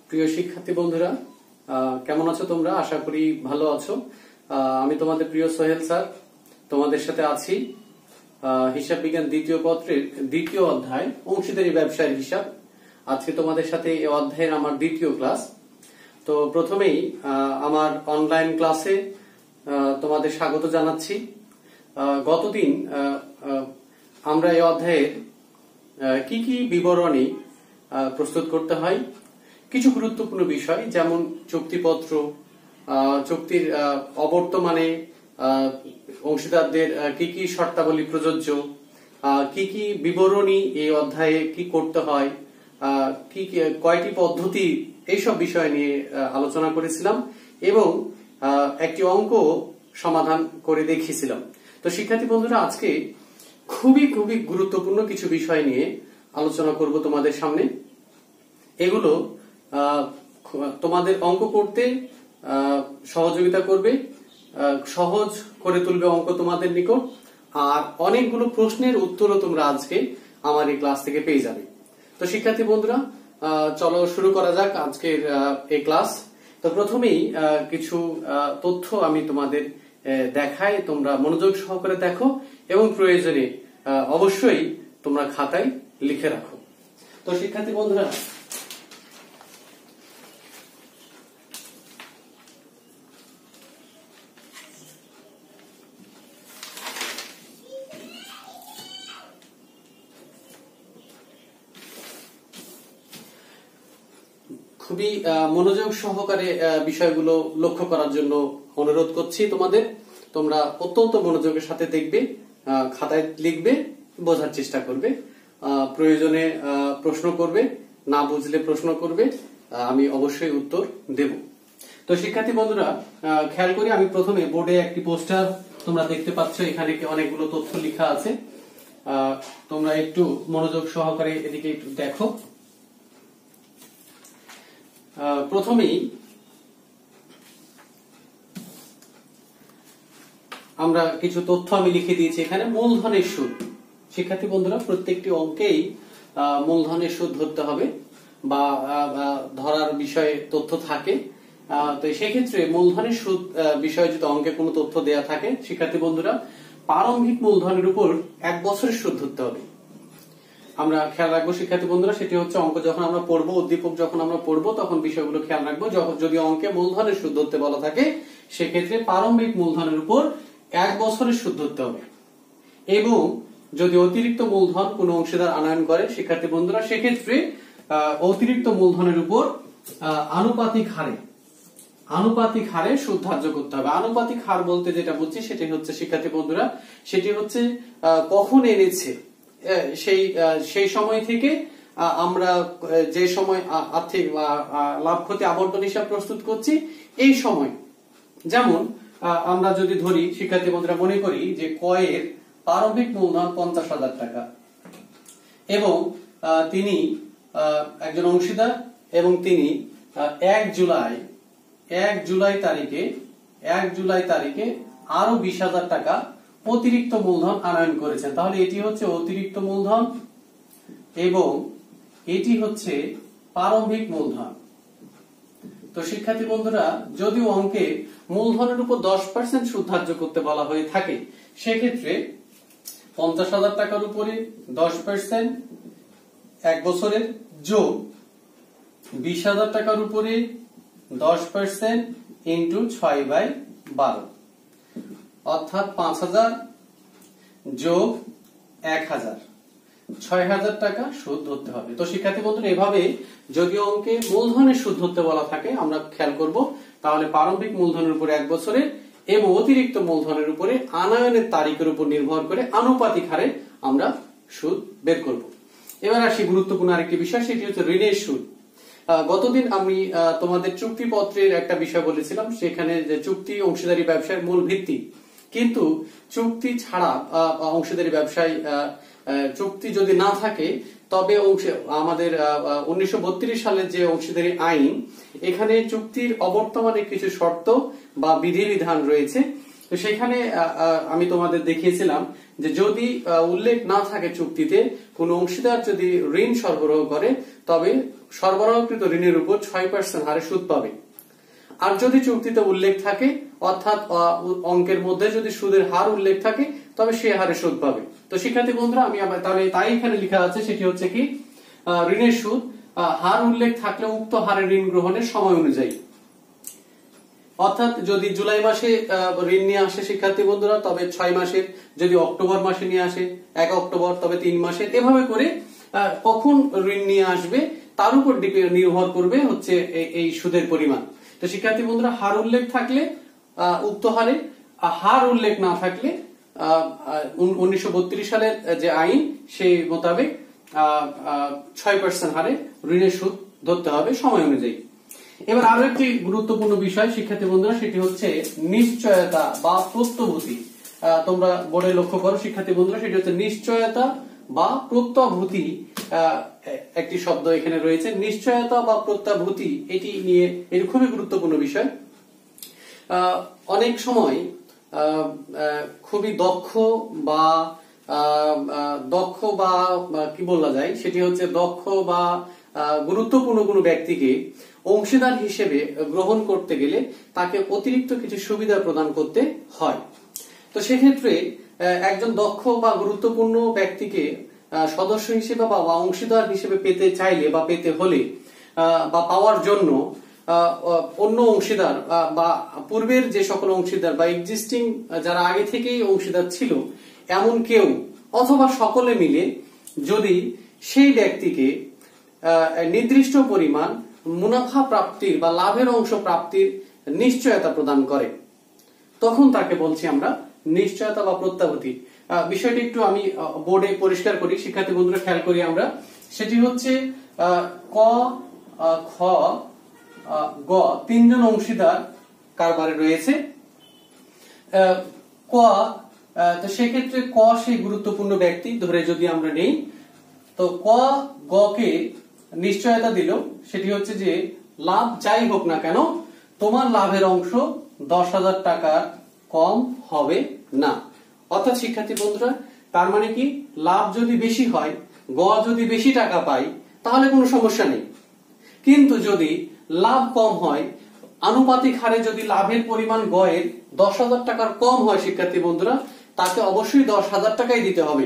প্রিয় শিক্ষার্থী বন্ধুরা, কেমন আছো তোমরা? আশা করি ভালো আছো। আমি তোমাদের প্রিয় সোহেল স্যার তোমাদের সাথে আছি। হিসাব বিজ্ঞান দ্বিতীয় পত্রের দ্বিতীয় অধ্যায় অংশীদারি ব্যবসায়ের হিসাব। আজকে তোমাদের সাথে এই অধ্যায়ের আমার দ্বিতীয় ক্লাস। তো প্রথমেই আমার অনলাইন ক্লাসে তোমাদের স্বাগত জানাচ্ছি। গতদিন আমরা এই অধ্যায়ের কি কি বিবরণী প্রস্তুত করতে হয়, কিছু গুরুত্বপূর্ণ বিষয় যেমন চুক্তিপত্র, চুক্তির অবর্তমানে অংশীদারদের কি কি শর্তাবলী প্রযোজ্য, কি কি বিবরণী এই অধ্যায়ে কি করতে হয়, কি কয়টি পদ্ধতি, এইসব বিষয় নিয়ে আলোচনা করেছিলাম এবং একটি অঙ্ক সমাধান করে দেখিয়েছিলাম। তো শিক্ষার্থী বন্ধুরা, আজকে খুবই গুরুত্বপূর্ণ কিছু বিষয় নিয়ে আলোচনা করব তোমাদের সামনে। এগুলো তোমাদের অঙ্ক করতে সহযোগিতা করবে, সহজ করে তুলবে অঙ্ক তোমাদের নিকট, আর অনেকগুলো প্রশ্নের উত্তরও তোমরা আজকে আমার এই ক্লাস থেকে পেয়ে যাবে। তো শিক্ষার্থী বন্ধুরা, চলো শুরু করা যাক আজকের এই ক্লাস। তো প্রথমেই কিছু তথ্য আমি তোমাদের দেখাই, তোমরা মনোযোগ সহকারে দেখো এবং প্রয়োজনে অবশ্যই তোমরা খাতায় লিখে রাখো। তো শিক্ষার্থী বন্ধুরা, খুবই মনোযোগ সহকারে বিষয়গুলো লক্ষ্য করার জন্য অনুরোধ করছি তোমাদের। তোমরা অত্যন্ত মনোযোগের সাথে দেখবে, খাতায় লিখবে, বোঝার চেষ্টা করবে, প্রয়োজনে প্রশ্ন করবে, না বুঝলে প্রশ্ন করবে, আমি অবশ্যই উত্তর দেব। তো শিক্ষার্থী বন্ধুরা, খেয়াল করি আমি প্রথমে বোর্ডে একটি পোস্টার তোমরা দেখতে পাচ্ছ, এখানে অনেকগুলো তথ্য লেখা আছে। তোমরা একটু মনোযোগ সহকারে এদিকে একটু দেখো। প্রথমেই আমরা কিছু তথ্য আমি লিখে দিয়েছি এখানে। মূলধনের সুদ, শিক্ষার্থী বন্ধুরা প্রত্যেকটি অঙ্কেই মূলধনের সুদ ধরতে হবে বা ধরার বিষয়ে তথ্য থাকে। তো সেক্ষেত্রে মূলধনের সুদ বিষয়ে যদি অঙ্কে কোনো তথ্য দেয়া থাকে, শিক্ষার্থী বন্ধুরা প্রারম্ভিক মূলধনের উপর 1 বছরের সুদ ধরতে হবে। আমরা খেয়াল রাখবো শিক্ষার্থী বন্ধুরা, সেটি হচ্ছে অঙ্ক যখন আমরা পড়বো, উদ্দীপক যখন আমরা পড়বো তখন বিষয়গুলো খেয়াল রাখবো। যদি অঙ্কে মূলধনের সুদ ধরতে বলা থাকে, সেক্ষেত্রে প্রারম্ভিক মূলধনের উপর 1 বছরের সুদ ধরতে হবে। এবং যদি অতিরিক্ত মূলধন কোনো অংশীদার আনয়ন করে, শিক্ষার্থী বন্ধুরা সেক্ষেত্রে অতিরিক্ত মূলধনের উপর আনুপাতিক হারে সুদ ধার্য করতে হবে। আনুপাতিক হার বলতে যেটা বুঝছি সেটি হচ্ছে শিক্ষার্থী বন্ধুরা, সেটি হচ্ছে কখন এনেছে সেই সময় থেকে আমরা যে সময় আর্থিক লাভ ক্ষতি আবন্টন হিসাব প্রস্তুত করছি এই সময়। যেমন আমরা যদি ধরি শিক্ষার্থী বন্ধুরা, মনে করি যে কয়ের প্রারম্ভিক মূলধন 50,000 টাকা এবং তিনি একজন অংশীদার এবং তিনি 1 জুলাই তারিখে আরো 20,000 টাকা অতিরিক্ত মূলধন আনয়ন করেছেন। তাহলে এটি হচ্ছে অতিরিক্ত মূলধন এবং এটি হচ্ছে প্রারম্ভিক মূলধন। তো শিক্ষার্থী বন্ধুরা, যদিও অঙ্কে মূলধনের উপর 10% সুদ ধার্য করতে বলা হয়ে থাকে, সেক্ষেত্রে 50,000 টাকার উপরে 10% 1 বছরের যোগ 20,000 টাকার উপরে 10% ইন্টু 6/12, অর্থাৎ 5,000 যোগ 1,000, 6,000 টাকা সুদ ধরতে হবে। তো শিক্ষার্থী বন্ধুরা, এভাবে যদি অঙ্কে মূলধনের সুদ ধরতে বলা থাকে, আমরা খেয়াল করব তাহলে প্রারম্ভিক মূলধনের উপরে 1 বছরে এবং অতিরিক্ত মূলধনের উপরে আনয়নের তারিখের উপর নির্ভর করে আনুপাতিক হারে আমরা সুদ বের করব। এবার আসি গুরুত্বপূর্ণ আরেকটি বিষয়, সেটি হচ্ছে ঋণের সুদ। গতদিন আমি তোমাদের চুক্তিপত্রের একটা বিষয় বলেছিলাম, সেখানে যে চুক্তি অংশীদারি ব্যবসায়ের মূল ভিত্তি, কিন্তু চুক্তি ছাড়া অংশীদারি ব্যবসায় চুক্তি যদি না থাকে তবে আমাদের 1932 সালের যে অংশীদারি আইন, এখানে চুক্তির অবর্তমানে কিছু শর্ত বা বিধিবিধান রয়েছে। তো সেখানে আমি তোমাদের দেখিয়েছিলাম যে যদি উল্লেখ না থাকে চুক্তিতে কোন অংশীদার যদি ঋণ সরবরাহ করে তবে সরবরাহকৃত ঋণের উপর 6% হারে সুদ পাবে। আর যদি চুক্তিতে উল্লেখ থাকে অর্থাৎ অঙ্কের মধ্যে যদি সুদের হার উল্লেখ থাকে তবে সে হারে সুদ পাবে। তো শিক্ষার্থী বন্ধুরা আমি আবার তাহলে তাই এখানে লেখা আছে, সেটি হচ্ছে কি ঋণের সুদ হার উল্লেখ থাকলে উক্ত হারে ঋণ গ্রহণের সময় অনুযায়ী, অর্থাৎ যদি জুলাই মাসে ঋণ নিয়ে আসে শিক্ষার্থী বন্ধুরা তবে 6 মাসের, যদি অক্টোবর মাসে নিয়ে আসে 1 অক্টোবর তবে 3 মাসের, এভাবে করে কখন ঋণ নিয়ে আসবে তার উপর নির্ভর করবে হচ্ছে এই সুদের পরিমাণ। তো শিক্ষার্থী বন্ধুরা হার উল্লেখ থাকলে উক্ত হারে, হার উল্লেখ না থাকলে 1932 সালের যে আইন সেই মোতাবেক 6% হারে ঋণের সুদ ধরতে হবে সময় অনুযায়ী। এবার আরো একটি গুরুত্বপূর্ণ বিষয় শিক্ষার্থী বন্ধুরা, সেটি হচ্ছে নিশ্চয়তা বা প্রত্যভূতি। তোমরা বোর্ডে লক্ষ্য করো শিক্ষার্থী বন্ধুরা, সেটি হচ্ছে নিশ্চয়তা বা প্রত্যভূতি। একটি শব্দ এখানে রয়েছে নিশ্চয়তা বা প্রত্যভূতি, এটি নিয়ে এটি খুবই গুরুত্বপূর্ণ বিষয়। অনেক সময় খুবই দক্ষ বা কি বলা যায়, সেটি হচ্ছে দক্ষ বা গুরুত্বপূর্ণ কোনো ব্যক্তিকে অংশীদার হিসেবে গ্রহণ করতে গেলে তাকে অতিরিক্ত কিছু সুবিধা প্রদান করতে হয়। তো সেক্ষেত্রে একজন দক্ষ বা গুরুত্বপূর্ণ ব্যক্তিকে সদস্য হিসেবে বা অংশীদার হিসেবে পেতে চাইলে বা পেতে হলে বা পাওয়ার জন্য অন্য অংশীদার বা পূর্বের যে সকল অংশীদার বা এক্সিস্টিং যারা আগে থেকেই অংশীদার ছিল এমন কেউ অথবা সকলে মিলে যদি সেই ব্যক্তিকে নির্দিষ্ট পরিমাণ মুনাফা প্রাপ্তির বা লাভের অংশ প্রাপ্তির নিশ্চয়তা প্রদান করে, তখন তাকে বলছি আমরা নিশ্চয়তা বা প্রত্যাভূতি। বিষয়টি একটু আমি বোর্ডে পরিষ্কার করি শিক্ষার্থী বন্ধুরা, খেয়াল করি আমরা। সেটি হচ্ছে ক, খ, গ 3 জন অংশীদার কারবারে রয়েছে। ক, তো সেক্ষেত্রে ক সেই গুরুত্বপূর্ণ ব্যক্তি ধরে যদি আমরা নেই, তো ক গ কে নিশ্চয়তা দিল, সেটি হচ্ছে যে লাভ যাই হোক না কেন তোমার লাভের অংশ 10,000 টাকার কম হবে না। অর্থাৎ শিক্ষার্থী বন্ধুরা তার মানে কি, লাভ যদি বেশি হয়, গ যদি বেশি টাকা পায় তাহলে কোনো সমস্যা নেই, কিন্তু যদি লাভ কম হয়, আনুপাতিক হারে যদি লাভের পরিমাণ গ এর 10,000 টাকার কম হয় শিক্ষার্থী বন্ধুরা, তাকে অবশ্যই 10,000 টাকাই দিতে হবে।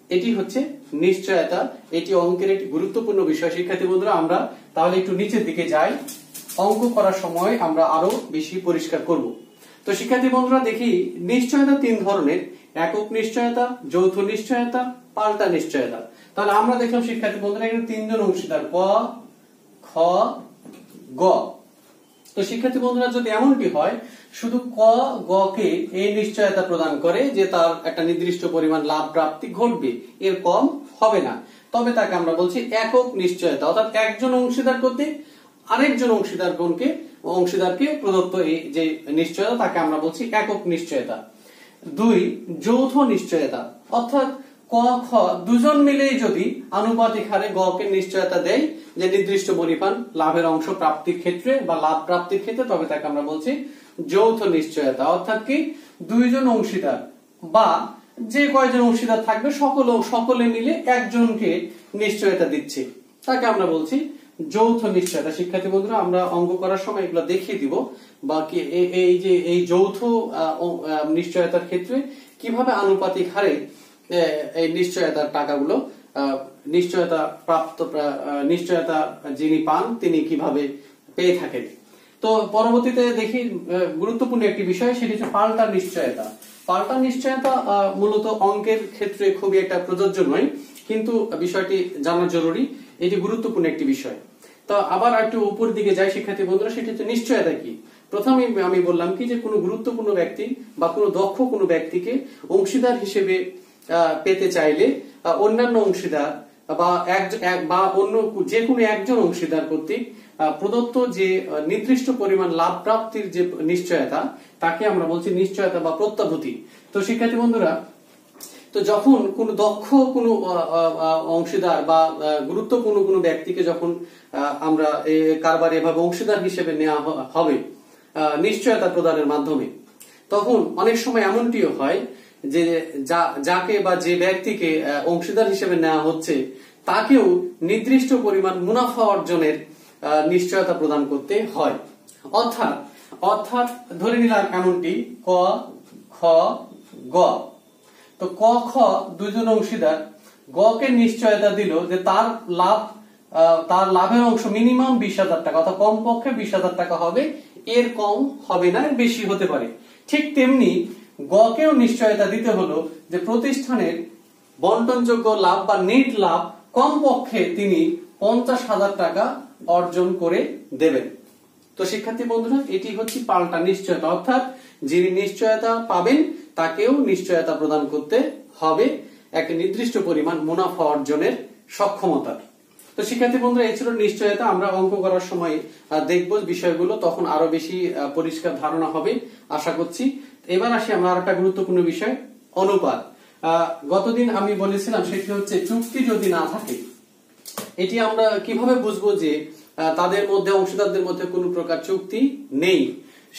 এটি হচ্ছে নিশ্চয়তা, এটি অঙ্কের একটি গুরুত্বপূর্ণ বিষয় শিক্ষার্থী বন্ধুরা। আমরা তাহলে একটু নিচের দিকে যাই, অঙ্ক করার সময় আমরা আরো বেশি পরিষ্কার করব। তো শিক্ষার্থী বন্ধুরা দেখি নিশ্চয়তা 3 ধরনের, একক নিশ্চয়তা, যৌথ নিশ্চয়তা, পাল্টা নিশ্চয়তা। তাহলে আমরা দেখলাম শিক্ষার্থী বন্ধুরা এখানে 3 জন অংশীদার ক, খ, গ। তো শিক্ষার্থী বন্ধুরা যদি এমনটি হয় শুধু ক গ কে এই নিশ্চয়তা প্রদান করে যে তার একটা নির্দিষ্ট পরিমাণ লাভ প্রাপ্তি ঘটবে, এর কম হবে না, তবে তাকে আমরা বলছি একক নিশ্চয়তা। অর্থাৎ একজন অংশীদার কর্তৃক আরেকজন অংশীদারকে প্রদত্ত এই যে নিশ্চয়তা তাকে আমরা বলছি একক নিশ্চয়তা। 2 যৌথ নিশ্চয়তা, অর্থাৎ ক খ দুজন মিলেই যদি আনুপাতিক হারে গ কে নিশ্চয়তা দেয় যে নির্দিষ্ট পরিমাণ লাভের অংশ প্রাপ্তির ক্ষেত্রে বা লাভ প্রাপ্তির ক্ষেত্রে, তবে তাকে আমরা বলছি যৌথ নিশ্চয়তা। অর্থাৎ কি 2 জন অংশীদার বা যে কয়জন অংশীদার থাকবে সকলে মিলে একজনকে নিশ্চয়তা দিচ্ছে, তাকে আমরা বলছি যৌথ নিশ্চয়তা। শিক্ষার্থী বন্ধুরা আমরা অঙ্ক করার সময় এগুলো দেখিয়ে দিব, বা এই যে এই যৌথ নিশ্চয়তার ক্ষেত্রে কিভাবে আনুপাতিক হারে এই নিশ্চয়তার টাকাগুলো নিশ্চয়তা যিনি পান তিনি কিভাবে পেয়ে থাকেন। তো পরবর্তীতে দেখি গুরুত্বপূর্ণ একটি বিষয়, সেটি হচ্ছে পাল্টা নিশ্চয়তা। পাল্টা নিশ্চয়তা মূলত অঙ্কের ক্ষেত্রে খুবই একটা প্রযোজ্য নয়, কিন্তু বিষয়টি জানা জরুরি, এটি গুরুত্বপূর্ণ একটি বিষয়। তো আবার একটু উপর দিকে যাই শিক্ষার্থী বন্ধুরা, সেটি হচ্ছে নিশ্চয়তা কি। প্রথমে আমি বললাম কি যে কোনো গুরুত্বপূর্ণ ব্যক্তি বা কোনো দক্ষ কোনো ব্যক্তিকে অংশীদার হিসেবে পেতে চাইলে অন্যান্য অংশীদার বা অন্য যে কোনো একজন অংশীদার কর্তৃক প্রদত্ত যে নির্দিষ্ট পরিমাণ লাভ প্রাপ্তির যে নিশ্চয়তা তাকে আমরা বলছি নিশ্চয়তা বা প্রত্যাভূতি। তো শিক্ষার্থী বন্ধুরা, তো যখন কোনো দক্ষ কোনো অংশীদার বা গুরুত্বপূর্ণ কোনো ব্যক্তিকে যখন আমরা কারবারে এভাবে অংশীদার হিসেবে নেওয়া হবে নিশ্চয়তা প্রদানের মাধ্যমে, তখন অনেক সময় এমনটিও হয় যে যাকে বা যে ব্যক্তিকে অংশীদার হিসেবে নেওয়া হচ্ছে তাকেও নির্দিষ্ট পরিমাণ মুনাফা অর্জনের নিশ্চয়তা প্রদান করতে হয়। অর্থাৎ ধরে নিলাম এমনটি ক খ গ। তো ক খ দুজন অংশীদার গ কে নিশ্চয়তা দিল যে তার লাভের অংশ মিনিমাম 20,000 টাকা, অর্থাৎ কমপক্ষে 20,000 টাকা হবে, এর কম হবে না, এর বেশি হতে পারে। ঠিক তেমনি গ কেও নিশ্চয়তা দিতে হলো যে প্রতিষ্ঠানের বন্টনযোগ্য লাভ বা নেট লাভ কমপক্ষে তিনি 50,000 টাকা অর্জন করে দেবেন। তো শিক্ষার্থী বন্ধুরা, এটি হচ্ছে পাল্টা নিশ্চয়তা, অর্থাৎ যিনি নিশ্চয়তা পাবেন তাকেও নিশ্চয়তা প্রদান করতে হবে এক নির্দিষ্ট পরিমাণ মুনাফা অর্জনের সক্ষমতা। তো শিক্ষার্থী বন্ধুরা, এই ছিল নিশ্চয়তা। আমরা অঙ্ক করার সময় দেখব বিষয়গুলো, তখন আরো বেশি পরিষ্কার ধারণা হবে আশা করছি। এবার আসি আমরা আরেকটা গুরুত্বপূর্ণ বিষয়, অনুপাত। গতদিন আমি বলেছিলাম সেটি হচ্ছে চুক্তি যদি না থাকে, এটি আমরা কিভাবে বুঝবো যে তাদের মধ্যে অংশীদারদের মধ্যে কোনো প্রকার চুক্তি নেই।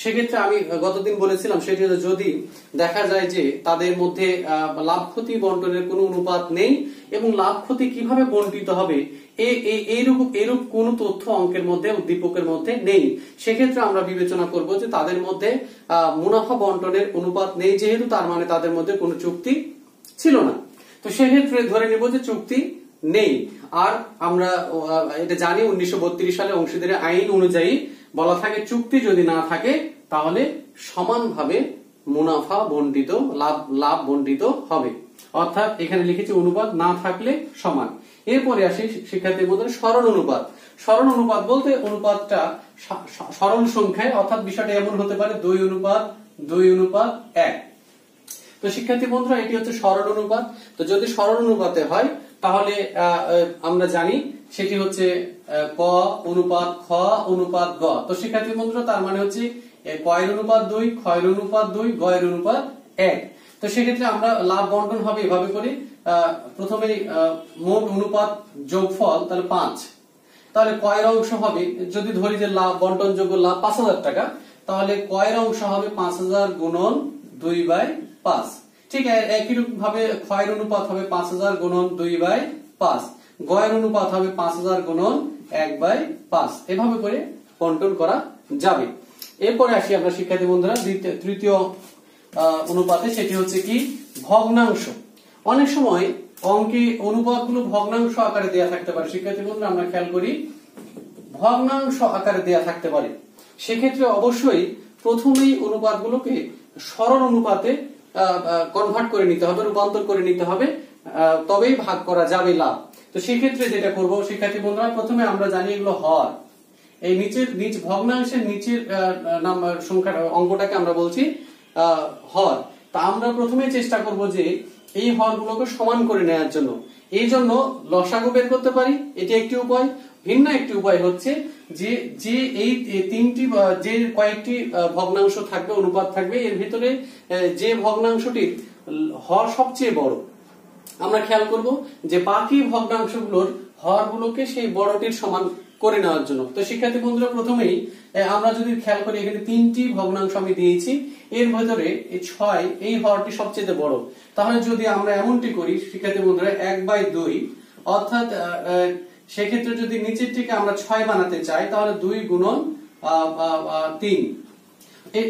সেক্ষেত্রে আমি গতদিন বলেছিলাম সেটি হচ্ছে যদি দেখা যায় যে তাদের মধ্যে লাভ ক্ষতি বন্টনের কোনো অনুপাত নেই এবং লাভ ক্ষতি কিভাবে বন্টিত হবে এরূপ কোন তথ্য অঙ্কের মধ্যে উদ্দীপকের মধ্যে নেই, সেক্ষেত্রে আমরা বিবেচনা করব যে তাদের মধ্যে মুনাফা বন্টনের অনুপাত নেই, যেহেতু তার মানে তাদের মধ্যে কোনো চুক্তি ছিল না। তো সেক্ষেত্রে ধরে নিব যে চুক্তি নেই। আর আমরা এটা জানি 1932 সালে অংশীদারি আইন অনুযায়ী বলা থাকে চুক্তি যদি না থাকে তাহলে সমানভাবে মুনাফা বন্টিত লাভ বন্টিত হবে, অর্থাৎ এখানে লিখেছি অনুপাত না থাকলে সমান। এরপরে আসি শিক্ষার্থীর মধ্যে সরল অনুপাত। সরল অনুপাত বলতে অনুপাতটা সরল সংখ্যায়, অর্থাৎ বিষয়টা এমন হতে পারে 2:2:1। তো শিক্ষার্থী বন্ধুরা, এটি হচ্ছে সরল অনুপাত। তো যদি সরল অনুপাতে হয় তাহলে আমরা জানি সেটি হচ্ছে ক অনুপাত খ অনুপাত গ। তো শিক্ষার্থী বন্ধুরা, তার মানে হচ্ছে কয়ের অনুপাত 2, ক্ষয়ের অনুপাত 2, গয়ের অনুপাত 1। তো সেক্ষেত্রে আমরা লাভ বন্টন হবে এভাবে করে, প্রথমে মোট অনুপাত যোগফল তাহলে 5, তাহলে কয়ের অংশ হবে, যদি ধরি যে লাভ বন্টনযোগ্য লাভ 5,000 টাকা, তাহলে কয়ের অংশ হবে 5,000 গুণন 2/5। ঠিক একই রকম ভাবে ক্ষয়ের অনুপাত হবে 5,000 গুণন 2/5, গয়ের অনুপাত হবে 5,000 গুণন 1/5। এভাবে করে বন্টন করা যাবে। এরপরে আসি আমরা শিক্ষার্থী বন্ধুরা তৃতীয় অনুপাতে, সেটি হচ্ছে কি ভগ্নাংশ। অনেক সময় অঙ্কে অনুপাতগুলো ভগ্নাংশ আকারে দেয়া থাকতে পারে। শিক্ষার্থী বন্ধুরা, আমরা খেয়াল করি ভগ্নাংশ আকারে দেয়া থাকতে পারে, সেক্ষেত্রে অবশ্যই প্রথমেই অনুপাতগুলোকে সরল অনুপাতে কনভার্ট করে নিতে হবে, রূপান্তর করে নিতে হবে, তবেই ভাগ করা যাবে লাভ। তো সেক্ষেত্রে যেটা করব শিক্ষার্থী বন্ধুরা, প্রথমে আমরা জানি এগুলো হর, এই নিচ ভগ্নাংশের নিচের নাম্বার সংখ্যা অঙ্কটাকে আমরা বলছি হর। তা আমরা প্রথমে চেষ্টা করব যে এই হরগুলোকে সমান করে নেওয়ার জন্য। এই জন্য লসাগু বের করতে পারি, এটি একটি উপায়। ভিন্ন একটি উপায় হচ্ছে যে এই তিনটি যে কয়েকটি ভগ্নাংশ থাকবে, অনুপাত থাকবে, এর ভিতরে যে ভগ্নাংশটির হর সবচেয়ে বড়, আমরা খেয়াল করব যে বাকি ভগ্নাংশগুলোর হরগুলোকে সেই বড়টির সমান করে নেওয়ার জন্য। তো শিক্ষার্থী বন্ধুরা, প্রথমেই আমরা যদি খেয়াল করি এখানে 3টি ভগ্নাংশ আমি দিয়েছি, এর ভিতরে 6 এই হরটি সবচেয়ে বড়। তাহলে যদি আমরা এমনটি করি শিক্ষার্থী বন্ধুরা 1/2, অর্থাৎ সেক্ষেত্রে যদি নিচেরটিকে আমরা 6 বানাতে চাই তাহলে 2 গুণন 3,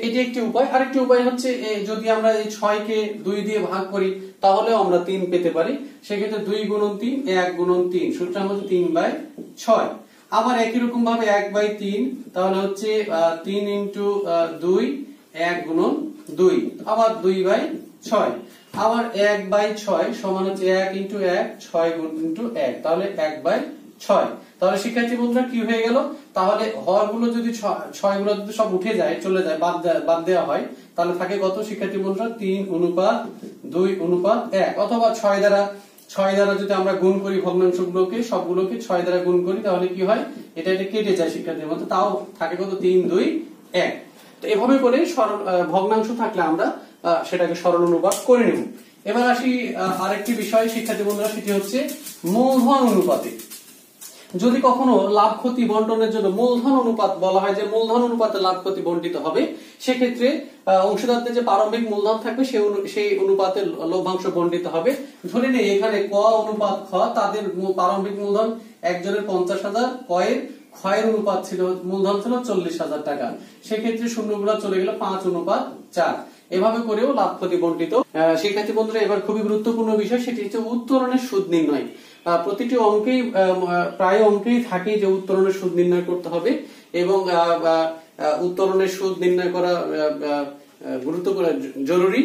এটি একটি উপায়। আরেকটি উপায় হচ্ছে যদি আমরা এই 6 কে 2 দিয়ে ভাগ করি তাহলেও আমরা 3 পেতে পারি। সেক্ষেত্রে 2 গুণন 3, 1 গুণন 3, সূত্র হচ্ছে 3/6। আবার একই রকম ভাবে 1/3, তাহলে হচ্ছে 3 × 2, 1 গুণন 2, আবার 2/6। আবার 1/6 সমান হচ্ছে 1 × 1, 6 × 1, তাহলে 1/6। তাহলে শিক্ষার্থী বন্ধুরা কি হয়ে গেল, তাহলে হরগুলো যদি 6 গুলো যদি সব উঠে যায়, চলে যায়, বাদ দেওয়া হয়, তাহলে থাকে কত শিক্ষার্থী বন্ধুরা 3:2:1, অথবা 6 দ্বারা যদি আমরা গুণ করি ভগ্নাংশগুলোকে, সবগুলোকে 6 দ্বারা গুণ করি, তাহলে কি হয় এটা কেটে যায় শিক্ষার্থী বন্ধু, তাও থাকে কত 3:2:1। তো এভাবে করে সরল ভগ্নাংশ থাকলে আমরা সেটাকে সরল অনুপাত করে নেব। এবার আসি আরেকটি বিষয় শিক্ষার্থী বন্ধুরা, সেটি হচ্ছে মূলধন অনুপাতে। যদি কখনো লাভ ক্ষতি বন্টনের জন্য মূলধন অনুপাত বলা হয় যে মূলধন অনুপাতে লাভ ক্ষতি বন্টিত হবে, সেক্ষেত্রে অংশীদারদের যে প্রারম্ভিক মূলধন থাকবে সেই অনুপাতে লভ্যাংশ বন্টিত হবে। ধরে নেই এখানে ক অনুপাত খ, তাদের প্রারম্ভিক মূলধন একজনের 50,000, ক্ষয়ের অনুপাত ছিল মূলধন ছিল 40,000 টাকা, সেক্ষেত্রে শূন্যগুলো চলে গেল 5:4। এভাবে করেও লাভ ক্ষতি বন্টিত। শিক্ষার্থী বন্ধুরা, এবার খুবই গুরুত্বপূর্ণ বিষয়, সেটি হচ্ছে উত্তরণের সুদ নির্ণয়। প্রতিটি অঙ্কেই প্রায় অঙ্কেই থাকে যে উত্তরণের সুদ নির্ণয় করতে হবে, এবং উত্তরণের সুদ নির্ণয় করা গুরুত্বপূর্ণ জরুরি।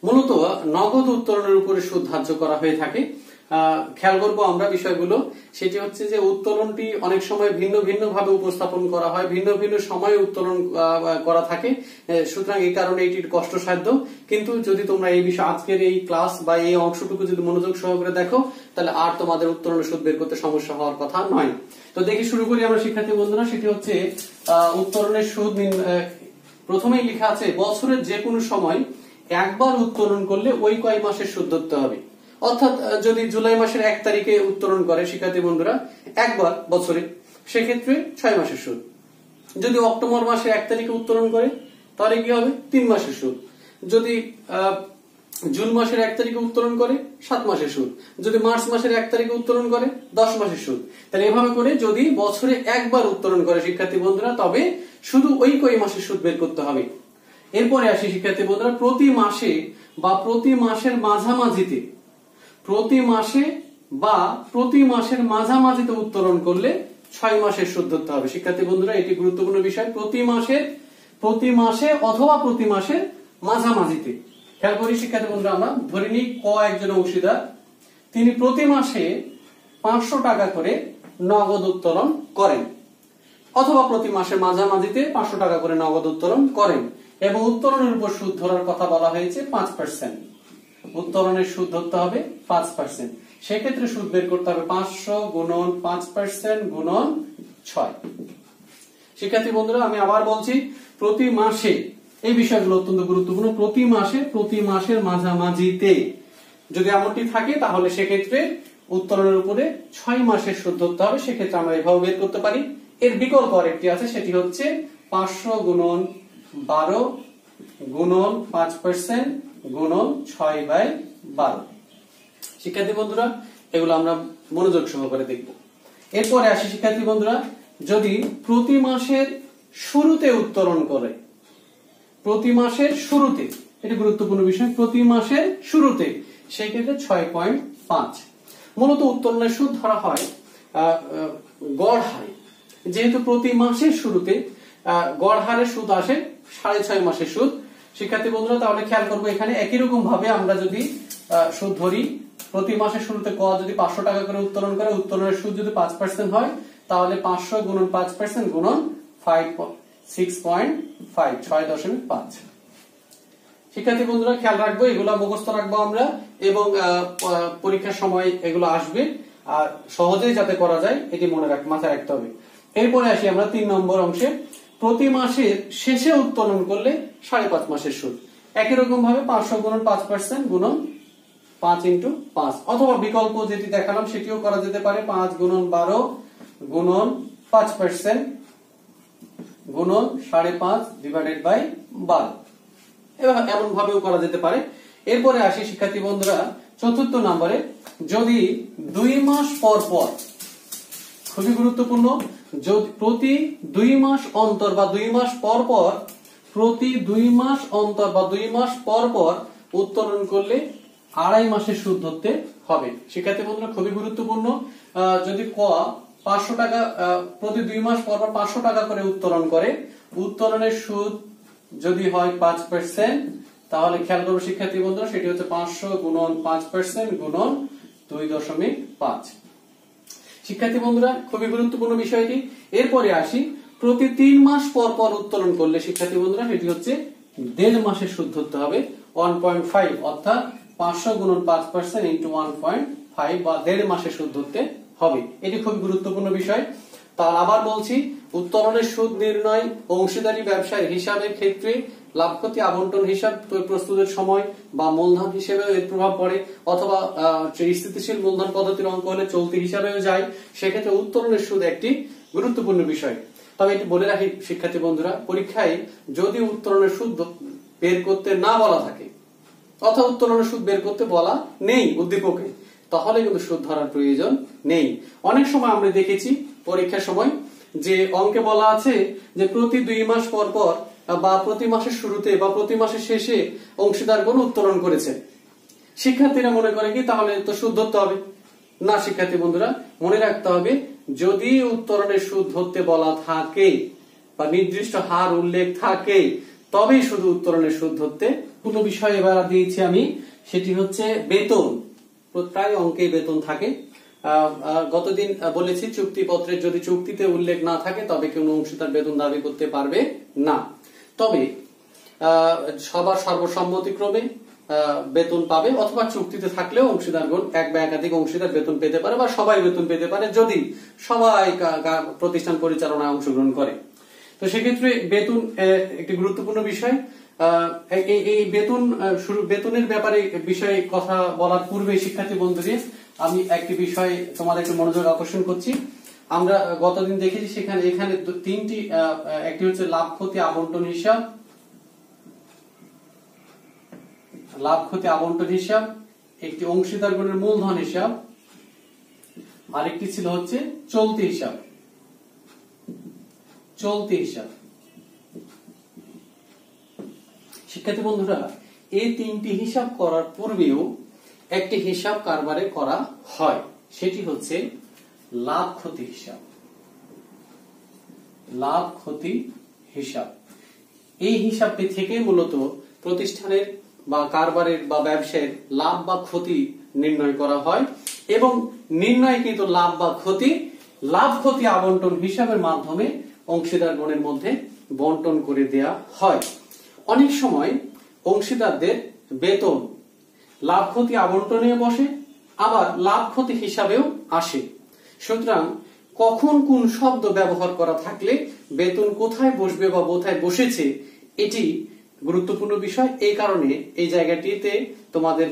মূলত নগদ উত্তরণের উপরে সুদ ধার্য করা হয়ে থাকে। খেয়াল করবো আমরা বিষয়গুলো, সেটি হচ্ছে যে উত্তোলনটি অনেক সময় ভিন্ন ভিন্ন ভাবে উপস্থাপন করা হয়, ভিন্ন ভিন্ন সময়ে উত্তোলন করা থাকে, সুতরাং এই কারণে এটি কষ্টসাধ্য। কিন্তু যদি তোমরা এই বিষয়ে আজকের এই ক্লাস বা এই অংশটুকু যদি মনোযোগ সহকারে দেখো, তাহলে আর তোমাদের উত্তোলনের সুদ বের করতে সমস্যা হওয়ার কথা নয়। তো দেখি শুরু করি আমরা শিক্ষার্থী বন্ধুরা। সেটি হচ্ছে উত্তোলনের সুদ। প্রথমেই লেখা আছে বছরের যে কোনো সময় একবার উত্তোলন করলে ওই কয় মাসের সুদ ধরতে হবে। অর্থাৎ যদি জুলাই মাসের 1 তারিখে উত্তোলন করে শিক্ষার্থী বন্ধুরা একবার বছরে, সেক্ষেত্রে 6 মাসের সুদ। যদি অক্টোবর মাসের 1 তারিখে উত্তোলন করে তাহলে কি হবে 3 মাসের সুদ। যদি জুন মাসের 1 তারিখে উত্তোলন করে 7 মাসের সুদ। যদি মার্চ মাসের 1 তারিখে উত্তোলন করে 10 মাসের সুদ। তাহলে এভাবে করে যদি বছরে একবার উত্তোলন করে শিক্ষার্থী বন্ধুরা, তবে শুধু ওই কয় মাসের সুদ বের করতে হবে। এরপরে আসি শিক্ষার্থী বন্ধুরা, প্রতি মাসে বা প্রতি মাসের মাঝামাঝিতে, প্রতি মাসে বা প্রতি মাসের মাঝামাঝিতে উত্তোলন করলে 6 মাসের সুদ ধরতে হবে। শিক্ষার্থী বন্ধুরা, এটি গুরুত্বপূর্ণ বিষয়। প্রতি মাসে অথবা প্রতি মাসের মাঝামাঝিতে। খেয়াল করি শিক্ষার্থী বন্ধুরা, আমরা ধরে নিই ক একজন অংশীদার, তিনি প্রতি মাসে 500 টাকা করে নগদ উত্তোলন করেন, অথবা প্রতি মাসের মাঝামাঝিতে 500 টাকা করে নগদ উত্তোলন করেন, এবং উত্তোলনের উপর সুদ ধরার কথা বলা হয়েছে 5%। উত্তোলনের সুদ ধরতে হবে 5%। সেক্ষেত্রে সুদ বের করতে হবে 500 গুণন 5% গুণন 6। শিক্ষার্থী বন্ধুরা, আমি আবার বলছি, প্রতি মাসে, এই বিষয়গুলো অত্যন্ত গুরুত্বপূর্ণ, প্রতি মাসের মাঝামাঝিতে যদি এমনটি থাকে তাহলে সেক্ষেত্রে উত্তোলনের উপরে 6 মাসের সুদ ধরতে হবে। সেক্ষেত্রে আমরা এভাবে বের করতে পারি। এর বিকল্প আরেকটি আছে, সেটি হচ্ছে 500 গুণন 12 গুণন 5% গুণন 6/12। শিক্ষার্থী বন্ধুরা, এগুলো আমরা মনোযোগ সহকারে দেখব। এরপরে আসি শিক্ষার্থী বন্ধুরা, যদি প্রতি মাসের শুরুতে উত্তোলন করে, প্রতি মাসের শুরুতে, এটি গুরুত্বপূর্ণ বিষয়, প্রতি মাসের শুরুতে, সেই ক্ষেত্রে 6.5। মূলত উত্তোলনের সুদ ধরা হয় গড় হারে। যেহেতু প্রতি মাসের শুরুতে গড় হারে সুদ আসে 6.5 মাসের সুদ। শিক্ষার্থী বন্ধুরা, তাহলে খেয়াল করবো এখানে একই রকম ভাবে আমরা যদি সুদ ধরি, প্রতি মাসের শুরুতে ক যদি 500 টাকা করে উত্তোলন করে, উত্তোলনের সুদ যদি 5% হয়, তাহলে 500 গুণন 5% গুণন 6.5 6.5। শিক্ষার্থী বন্ধুরা, খেয়াল রাখবো, এগুলো মুখস্থ রাখবো আমরা, এবং পরীক্ষার সময় এগুলো আসবে, আর সহজেই যাতে করা যায় এটি মাথায় রাখতে হবে। এরপরে আসি আমরা 3 নম্বর অংশে, প্রতি মাসের শেষে উত্তোলন করলে 5.5 মাসের সুদ। একই রকম ভাবে 500 গুণন 5% গুণন 5 × 5, অথবা বিকল্প যেটি দেখালাম সেটিও করা যেতে পারে, 5 গুণন 12 গুণন 5% গুণন 5.5/12। এমন ভাবেও করা যেতে পারে। এরপরে আসি শিক্ষার্থী বন্ধুরা 4র্থ নম্বরে, যদি 2 মাস পর পর, খুবই গুরুত্বপূর্ণ, যদি প্রতি 2 মাস অন্তর বা 2 মাস পর পর, প্রতি 2 মাস অন্তর বা 2 মাস পর পর উত্তোলন করলে 2.5 মাসের সুদ ধরতে হবে। শিক্ষার্থী বন্ধুরা, খুবই গুরুত্বপূর্ণ, যদি ক 500 টাকা প্রতি 2 মাস পর পর 500 টাকা করে উত্তোলন করে, উত্তোলনের সুদ যদি হয় 5%, তাহলে খেয়াল করবো শিক্ষার্থী বন্ধুরা, সেটি হচ্ছে 500 গুণন 5% গুণন 2.5। শিক্ষার্থী বন্ধুরা, খুবই গুরুত্বপূর্ণ বিষয়টি। এরপরে আসি, প্রতি 3 মাস পর পর উত্তোলন করলে শিক্ষার্থী বন্ধুরা সেটি হচ্ছে 1.5 মাসের সুদ ধরতে হবে 1.5, অর্থাৎ 500 গুণন 5% ইন্টু 1.5 বা 1.5 মাসের সুদ ধরতে হবে। এটি খুব গুরুত্বপূর্ণ বিষয়। তাহলে আবার বলছি, উত্তোলনের সুদ নির্ণয় অংশীদারি ব্যবসায় হিসাবের ক্ষেত্রে লাভ ক্ষতি আবন্টন হিসাব প্রস্তুতের সময় বা মূলধন হিসেবেও এর প্রভাব পড়ে, অথবা স্থিতিশীল মূলধন পদ্ধতির অঙ্ক হলে চলতি হিসাবেও যায়। সেক্ষেত্রে উত্তরণের সুদ একটি গুরুত্বপূর্ণ বিষয়। তবে এটি বলে রাখি শিক্ষার্থী বন্ধুরা, পরীক্ষায় যদি উত্তরণের সুদ বের করতে না বলা থাকে অথবা উত্তোলনের সুদ বের করতে বলা নেই উদ্দীপকে, তাহলে কিন্তু সুদ ধরার প্রয়োজন নেই। অনেক সময় আমরা দেখেছি পরীক্ষার সময় যে অঙ্কে বলা আছে যে প্রতি 2 মাস পর পর বা প্রতি মাসের শুরুতে বা প্রতি মাসের শেষে অংশীদারগণ উত্তোলন করেছে। শিক্ষার্থীরা মনে করে কি তাহলে তো সুদ ধরতে হবে না। শিক্ষার্থী বন্ধুরা মনে রাখতে হবে, যদি উত্তোলনের সুদ ধরতে বলা থাকে বা নির্দিষ্ট হার উল্লেখ থাকে তবেই শুধু উত্তোলনের সুদ ধরতে। কোনো বিষয় এবার দিয়েছি আমি, সেটি হচ্ছে বেতন। প্রায় অঙ্কে বেতন থাকে। গতদিন বলেছি চুক্তিপত্রের যদি চুক্তিতে উল্লেখ না থাকে তবে কোনো অংশীদার বেতন দাবি করতে পারবে না। তবে সবার সর্বসম্মতিক্রমে বেতন পাবে, অথবা চুক্তিতে থাকলেও অংশীদারগণ এক বা একাধিক অংশীদার বেতন পেতে পারে বা সবাই বেতন পেতে পারে যদি সবাই প্রতিষ্ঠান পরিচালনায় অংশগ্রহণ করে। তো সেক্ষেত্রে বেতন একটি গুরুত্বপূর্ণ বিষয়। এই বেতনের ব্যাপারে বিষয়ে কথা বলার পূর্বে শিক্ষার্থী বন্ধুদের আমি একটি বিষয় তোমাদের একটু মনোযোগ আকর্ষণ করছি। আমরা গতদিন দেখেছি এখানে তিনটি, একটি হচ্ছে লাভ ক্ষতি আবন্টন হিসাব, একটি অংশীদারগণের মূলধন হিসাব, আরেকটি ছিল হচ্ছে চলতি হিসাব। শিক্ষার্থী বন্ধুরা, এই তিনটি হিসাব করার পূর্বেও একটি হিসাব কারবারে করা হয়, সেটি হচ্ছে লাভ ক্ষতি হিসাব। এই হিসাবটি থেকে মূলত প্রতিষ্ঠানের বা কারবারের বা ব্যবসায়ের লাভ বা ক্ষতি নির্ণয় করা হয় এবং নির্ণয়কৃত লাভ বা লাভ ক্ষতি আবন্টন হিসাবের মাধ্যমে অংশীদারগণের মধ্যে বন্টন করে দেয়া হয়। অনেক সময় অংশীদারদের বেতন লাভ ক্ষতি আবন্টনে বসে, আবার লাভ ক্ষতি হিসাবেও আসে। সুতরাং কখন কোন শব্দ ব্যবহার করা থাকলে বেতন কোথায় বসবে বা কোথায় বসেছে এটি গুরুত্বপূর্ণ বিষয়। এই কারণে এই জায়গাটিতে তোমাদের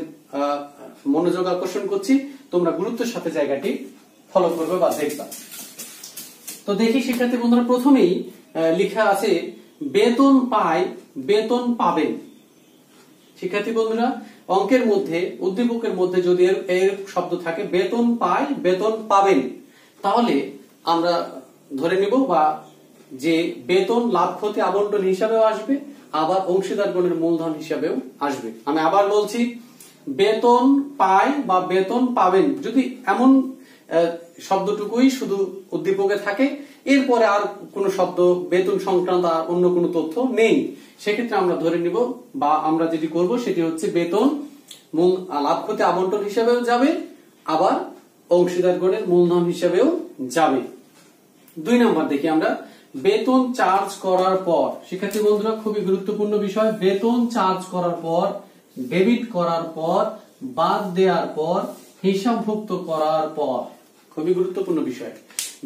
মনোযোগ আকর্ষণ করছি, তোমরা গুরুত্বের সাথে জায়গাটি ফলো করবে বা দেখবা। তো দেখি শিক্ষার্থী বন্ধুরা, প্রথমেই লেখা আছে বেতন পায়, বেতন পাবেন। শিক্ষার্থী বন্ধুরা, অঙ্কের মধ্যে উদ্দীপকের মধ্যে যদি এর শব্দ থাকে বেতন পায়, বেতন পাবেন, তাহলে আমরা ধরে নিব বা যে বেতন লাভ ক্ষতি আবন্টন হিসাবেও আসবে, আবার অংশীদারগণের মূলধন হিসাবেও আসবে। আমি আবার বলছি, বেতন পায় বা বেতন পাবেন, যদি এমন শব্দটুকুই শুধু উদ্দীপকে থাকে, এরপরে আর কোনো শব্দ বেতন সংক্রান্ত আর অন্য কোনো তথ্য নেই, সেক্ষেত্রে আমরা ধরে নিব বা আমরা যেটি করব সেটি হচ্ছে বেতন লাভ ক্ষতি আবন্টন হিসাবেও যাবে, আবার অংশীদারগণের মূলধন হিসাবেও যাবে। 2 নম্বর দেখি আমরা, বেতন চার্জ করার পর। শিক্ষার্থী বন্ধুরা, খুবই গুরুত্বপূর্ণ বিষয়। বেতন চার্জ করার পর, ডেবিট করার পর, বাদ দেওয়ার পর, হিসাবভুক্ত করার পর। খুবই গুরুত্বপূর্ণ বিষয়।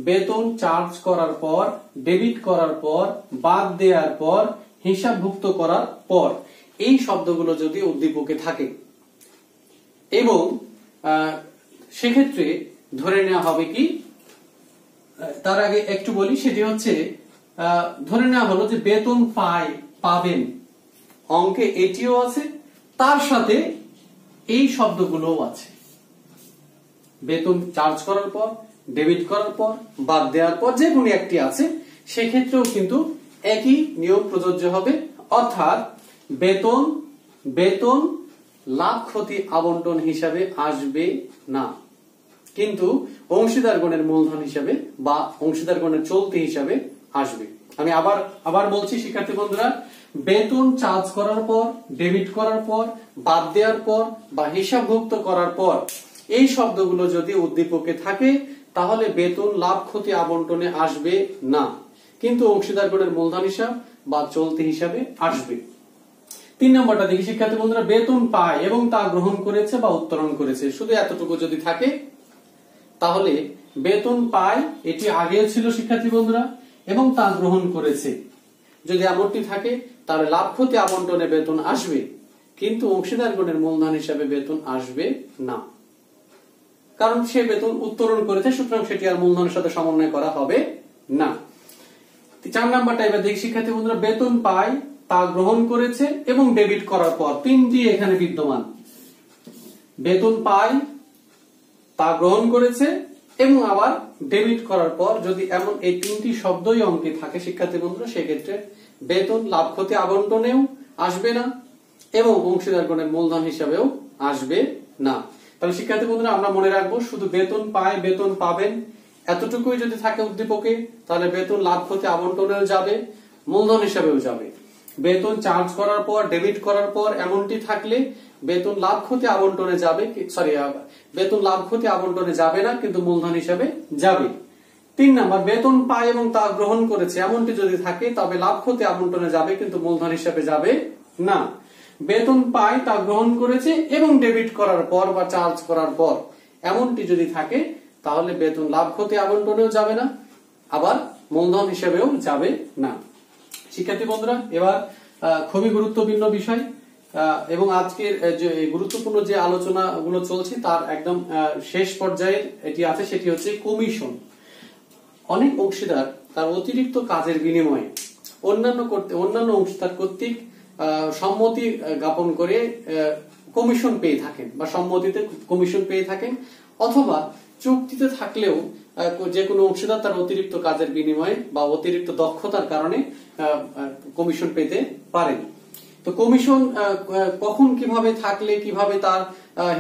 বেতন চার্জ করার পর, ডেবিট করার পর, বাদ দেওয়ার পর, হিসাবভুক্ত করার পর, এই শব্দগুলো যদি উদ্দীপকে থাকে এবং সেক্ষেত্রে ধরে নেওয়া হবে কি, তার আগে একটু বলি, সেটি হচ্ছে ধরে নেওয়া হলো যে বেতন পায়, পাবেন, অঙ্কে এটিও আছে, তার সাথে এই শব্দগুলোও আছে। বেতন চার্জ করার পর, ডেবিট করার পর, বাদ দেওয়ার পর যে কোনো একটি আছে, সেক্ষেত্রেও কিন্তু একই নিয়ম প্রযোজ্য হবে। অর্থাৎ বেতন লাভ ক্ষতি আবন্টন হিসাবে আসবে না, কিন্তু অংশীদারগণের মূলধন হিসাবে বা অংশীদারগণের চলতি হিসাবে আসবে। আমি আবার বলছি শিক্ষার্থী বন্ধুরা, বেতন চার্জ করার পর, ডেবিট করার পর, বাদ দেওয়ার পর বা হিসাবভুক্ত করার পর এই শব্দগুলো যদি উদ্দীপকে থাকে তাহলে বেতন লাভ ক্ষতি আবন্টনে আসবে না, কিন্তু অংশীদারগণের মূলধন হিসাব বা চলতি হিসাবে আসবে। 3 নম্বরটা দেখি শিক্ষার্থী বন্ধুরা, বেতন পায় এবং তা গ্রহণ করেছে বা উত্তোলন করেছে। শুধু এতটুকু যদি থাকে তাহলে বেতন পায়, এটি আগে ছিল শিক্ষার্থী বন্ধুরা, এবং তা গ্রহণ করেছে। যদি এমনটি থাকে তাহলে লাভ ক্ষতি আবন্টনে বেতন আসবে, কিন্তু অংশীদারগণের মূলধন হিসাবে বেতন আসবে না, কারণ সে বেতন উত্তোলন করেছে, সুতরাং সেটি আর মূলধনের সাথে সমন্বয় করা হবে না। 4 নাম্বারটা এবার দেখি শিক্ষার্থী বন্ধুরা, বেতন পায় তা গ্রহণ করেছে এবং ডেবিট করার পর, তিনটি এখানে বিদ্যমান। বেতন পায় তা গ্রহণ করেছে এবং আবার ডেবিট করার পর, যদি এমন এই তিনটি শব্দই অঙ্কে থাকে শিক্ষার্থী বন্ধুরা, সেক্ষেত্রে বেতন লাভ ক্ষতি আবন্টনেও আসবে না এবং অংশীদারগণের মূলধন হিসাবেও আসবে না। তাহলে শিক্ষার্থী বন্ধুরা আমরা মনে রাখবো, শুধু বেতন পায়, বেতন পাবেন এতটুকুই যদি থাকে উদ্দীপকে, তাহলে বেতন লাভ ক্ষতি আবন্টনেও যাবে, মূলধন হিসাবেও যাবে। বেতন চার্জ করার পর, ডেবিট করার পর এমনটি থাকলে বেতন লাভ ক্ষতি আবন্টনে যাবে, বেতন লাভ ক্ষতি আবন্টনে যাবে না, কিন্তু মূলধন হিসাবে যাবে। 3 নাম্বার, বেতন পায় এবং তা গ্রহণ করেছে এমনটি যদি থাকে তবে লাভ ক্ষতি আবন্টনে যাবে, কিন্তু মূলধন হিসাবে যাবে না। বেতন পায় তা গ্রহণ করেছে এবং ডেবিট করার পর বা চার্জ করার পর এমনটি যদি থাকে তাহলে বেতন লাভ ক্ষতি আবন্টনেও যাবে না, আবার মূলধন হিসেবেও যাবে না। শিক্ষার্থী বন্ধুরা এবার খুবই গুরুত্বপূর্ণ বিষয় এবং আজকের যে গুরুত্বপূর্ণ যে আলোচনা গুলো চলছে তার একদম শেষ পর্যায়ে এটি আছে, সেটি হচ্ছে কমিশন। অনেক অংশীদার তার অতিরিক্ত কাজের বিনিময়ে অন্যান্য অংশীদার কর্তৃক সম্মতি জ্ঞাপন করে কমিশন পেয়ে থাকেন বা সম্মতিতে কমিশন পেয়ে থাকেন, অথবা চুক্তিতে থাকলেও যে কোনো অংশীদার তার অতিরিক্ত কাজের বিনিময়ে বা অতিরিক্ত দক্ষতার কারণে কমিশন পেতে পারেন। তো কমিশন কখন কিভাবে থাকলে কিভাবে তার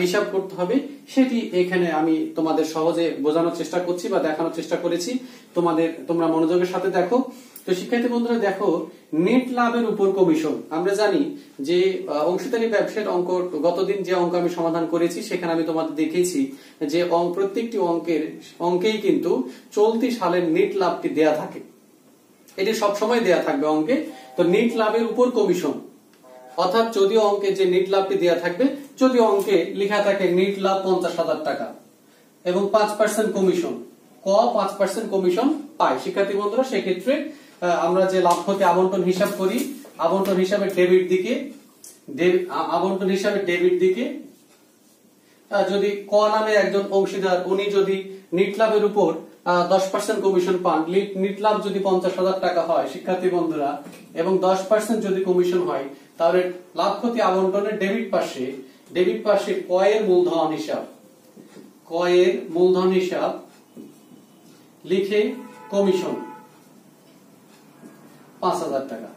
হিসাব করতে হবে সেটি এখানে আমি তোমাদের সহজে বোঝানোর চেষ্টা করছি বা দেখানোর চেষ্টা করেছি, তোমরা মনোযোগের সাথে দেখো। তো শিক্ষার্থী বন্ধুরা দেখো, নেট লাভের উপর কমিশন। আমরা জানি যে অংশীদারি ব্যবসার অঙ্ক, গতদিন যে অঙ্ক আমি সমাধান করেছি সেখানে আমি তোমাদের দেখেছি যে প্রত্যেকটি অঙ্কেই কিন্তু চলতি সালের নেট লাভটি দেয়া থাকে, এটি সবসময় দেয়া থাকবে অঙ্কে। তো নেট লাভের উপর কমিশন, অর্থাৎ যদিও অঙ্কে যে নেট লাভটি দেয়া থাকবে, যদি অঙ্কে লেখা থাকে নেট লাভ 50,000 টাকা এবং 5% কমিশন, 5% কমিশন পায় শিক্ষার্থী বন্ধুরা, সেক্ষেত্রে আমরা যে লাভ ক্ষতি আবন্টন হিসাব করি, আবন্টন হিসাবে ডেবিট দিকে যদি ক নামে একজন অংশীদার, উনি যদি নেট লাভের উপর 10% কমিশন পান, নেট লাভ যদি 50,000 টাকা হয় শিক্ষার্থী বন্ধুরা এবং 10% যদি কমিশন হয়, তাহলে লাভ ক্ষতি আবন্টনের ডেবিট পাশে কয়ের মূলধন হিসাব লিখে কমিশন 5,000 টাকা,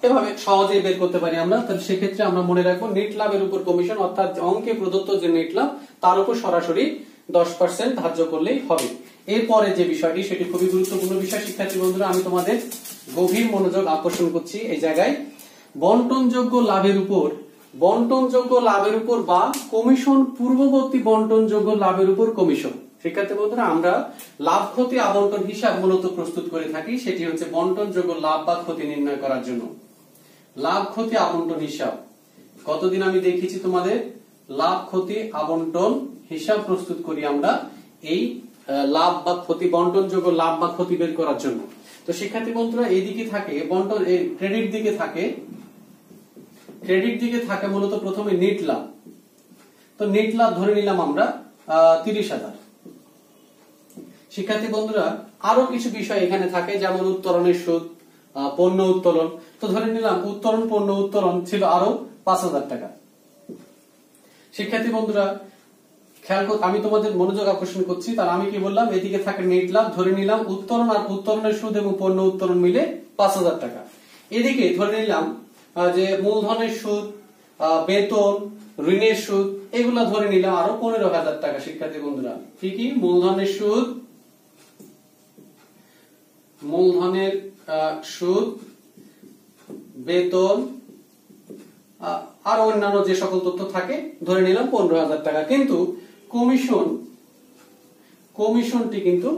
এভাবে সহজেই বের করতে পারি আমরা। তাহলে সেক্ষেত্রে আমরা মনে রাখবো নেট লাভের উপর কমিশন, অর্থাৎ অঙ্কে প্রদত্ত যে নেট লাভ তার উপর সরাসরি 10% ধার্য করলেই হবে। এরপরে যে বিষয়টি, সেটি খুবই গুরুত্বপূর্ণ বিষয় শিক্ষার্থী বন্ধুরা, আমি তোমাদের গভীর মনোযোগ আকর্ষণ করছি এই জায়গায়। বন্টনযোগ্য লাভের উপর বা কমিশন পূর্ববর্তী বন্টনযোগ্য লাভের উপর কমিশন। শিক্ষার্থী বন্ধুরা আমরা লাভ ক্ষতি আবন্টন হিসাব মূলত প্রস্তুত করে থাকি, সেটি হচ্ছে বন্টনযোগ্য লাভ বা ক্ষতি নির্ণয় করার জন্য। লাভ ক্ষতি আবন্টন হিসাব কতদিন আমি দেখিয়েছি তোমাদের, লাভ ক্ষতি আবন্টন হিসাব প্রস্তুত করি আমরা এই লাভ বা ক্ষতি, বন্টনযোগ্য লাভ বা ক্ষতি বের করার জন্য। তো শিক্ষার্থী বন্ধুরা এইদিকে থাকে বন্টন, ক্রেডিট দিকে থাকে মূলত প্রথমে নেট লাভ। তো নেট লাভ ধরে নিলাম আমরা 30,000। শিক্ষার্থী বন্ধুরা আরো কিছু বিষয় এখানে থাকে, যেমন উত্তোলনের সুদ, পণ্য উত্তোলন। তো ধরে নিলাম পণ্য উত্তোলন ছিল আরো 5,000 টাকা। শিক্ষার্থী বন্ধুরা খেয়াল করো, আমি তোমাদের মনোযোগ আকর্ষণ করছি। তার আমি কি বললাম, এদিকে থাকে নেট লাভ, ধরে নিলাম উত্তোলন আর উত্তোলনের সুদ এবং পণ্য উত্তোলন মিলে 5,000 টাকা। এদিকে ধরে নিলাম যে মূলধনের সুদ, বেতন, ঋণের সুদ, এগুলা ধরে নিলাম আরো 15,000 টাকা। শিক্ষার্থী বন্ধুরা কি মূলধনের সুদ, বেতন আর অন্যান্য যে সকল তথ্য থাকে ধরে নিলাম 15,000 টাকা, কিন্তু কমিশনটি কিন্তু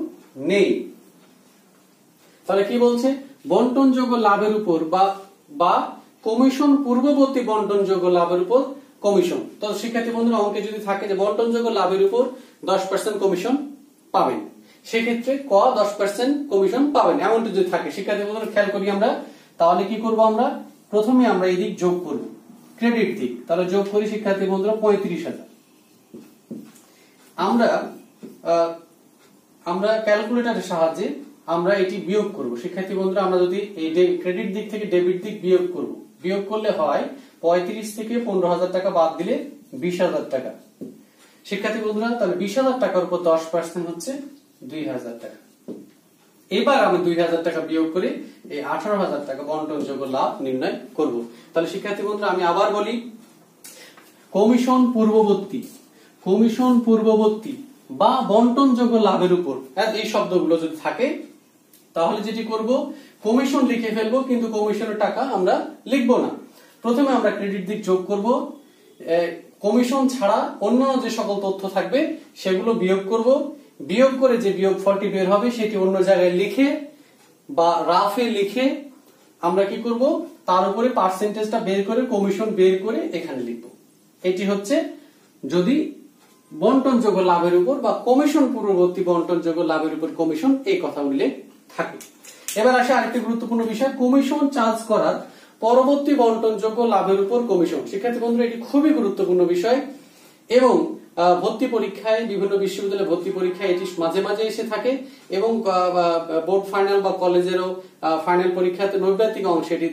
নেই। তাহলে কি বলছে, বন্টনযোগ্য লাভের উপর বা কমিশন পূর্ববর্তী বন্টনযোগ্য লাভের উপর কমিশন। তো শিক্ষার্থী বন্ধুরা অঙ্কে যদি থাকে যে বন্টনযোগ্য লাভের উপর 10% কমিশন পাবেন, সেক্ষেত্রে ক 10% কমিশন পাবেন এমনটা যদি থাকে। শিক্ষার্থী বন্ধুরা খেয়াল করি আমরা, তাহলে কি করব আমরা, প্রথমে আমরা এই দিক যোগ করব, ক্রেডিট দিক, তাহলে যোগ করি শিক্ষার্থী বন্ধুরা 35,000। আমরা ক্যালকুলেটরের সাহায্যে আমরা এটি বিয়োগ করব। শিক্ষার্থী বন্ধুরা আমরা যদি এই ক্রেডিট দিক থেকে ডেবিট দিক বিয়োগ করব, বিয়োগ করলে হয় 35 থেকে 15,000 টাকা বাদ দিলে 20,000 টাকা। শিক্ষার্থী বন্ধুরা তাহলে 20,000 টাকার উপর 10% হচ্ছে 2,000 টাকা। এবার আমি 2,000 টাকা বিয়োগ করে এই 18,000 টাকা বন্টনযোগ্য লাভ নির্ণয় করব। তাহলে শিক্ষার্থী বন্ধুরা আমি আবার বলি, কমিশন পূর্ববর্তী বা বন্টনযোগ্য লাভের উপর এই শব্দগুলো যদি থাকে তাহলে যেটি করব, কমিশন লিখে ফেলবো, কিন্তু কমিশনের টাকা আমরা লিখবো না। প্রথমে আমরা ক্রেডিট দিক যোগ করব, কমিশন ছাড়া অন্য যে সকল তথ্য থাকবে সেগুলো বিয়োগ করব, বিয়োগ করে যে বিয়োগ ফলটি বের হবে সেটি অন্য জায়গায় লিখে বা রাফে লিখে আমরা কি করব, তার উপরে পার্সেন্টেজটা বের করে কমিশন বের করে এখানে লিখব। এটি হচ্ছে যদি বন্টনযোগ্য লাভের উপর বা কমিশন পূর্ববর্তী বন্টনযোগ্য লাভের উপর কমিশন এই কথা উল্লেখ থাকে। এবার আসে আরেকটি গুরুত্বপূর্ণ বিষয়, কমিশন চার্জ করার পরবর্তী বন্টনযোগ্য লাভের উপর কমিশন। শিক্ষার্থী বন্ধুরা এটি খুবই গুরুত্বপূর্ণ বিষয় এবং ভর্তি পরীক্ষায়, বিভিন্ন বিশ্ববিদ্যালয়ে ভর্তি পরীক্ষায় এটি মাঝে মাঝে এসে থাকে এবং বোর্ড ফাইনাল বা কলেজেরও ফাইনাল পরীক্ষাতে নৈর্ব্যক্তিক অংশে এটি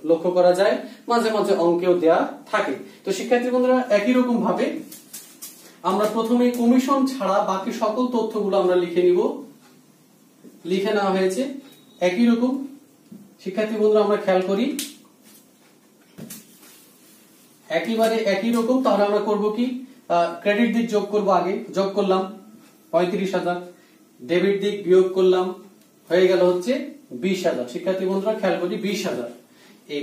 লক্ষ্য করা যায়, মাঝে মাঝে অঙ্কেও দেয়া থাকে। তো শিক্ষার্থী বন্ধুরা একই রকম ভাবে আমরা প্রথমে কমিশন ছাড়া বাকি সকল তথ্যগুলো আমরা লিখে নিব, লিখে নেওয়া হয়েছে একই রকম। শিক্ষার্থী বন্ধুরা আমরা খেয়াল করি একেবারে একই রকম। তাহলে আমরা করব কি, ক্রেডিট দিক যোগ করব, আগে যোগ করলাম 35,000, ডেবিট দিক বিয়োগ করলাম, হয়ে গেল হচ্ছে 20,000। শিক্ষার্থী বন্ধুরা খেয়াল করি 20,000 এই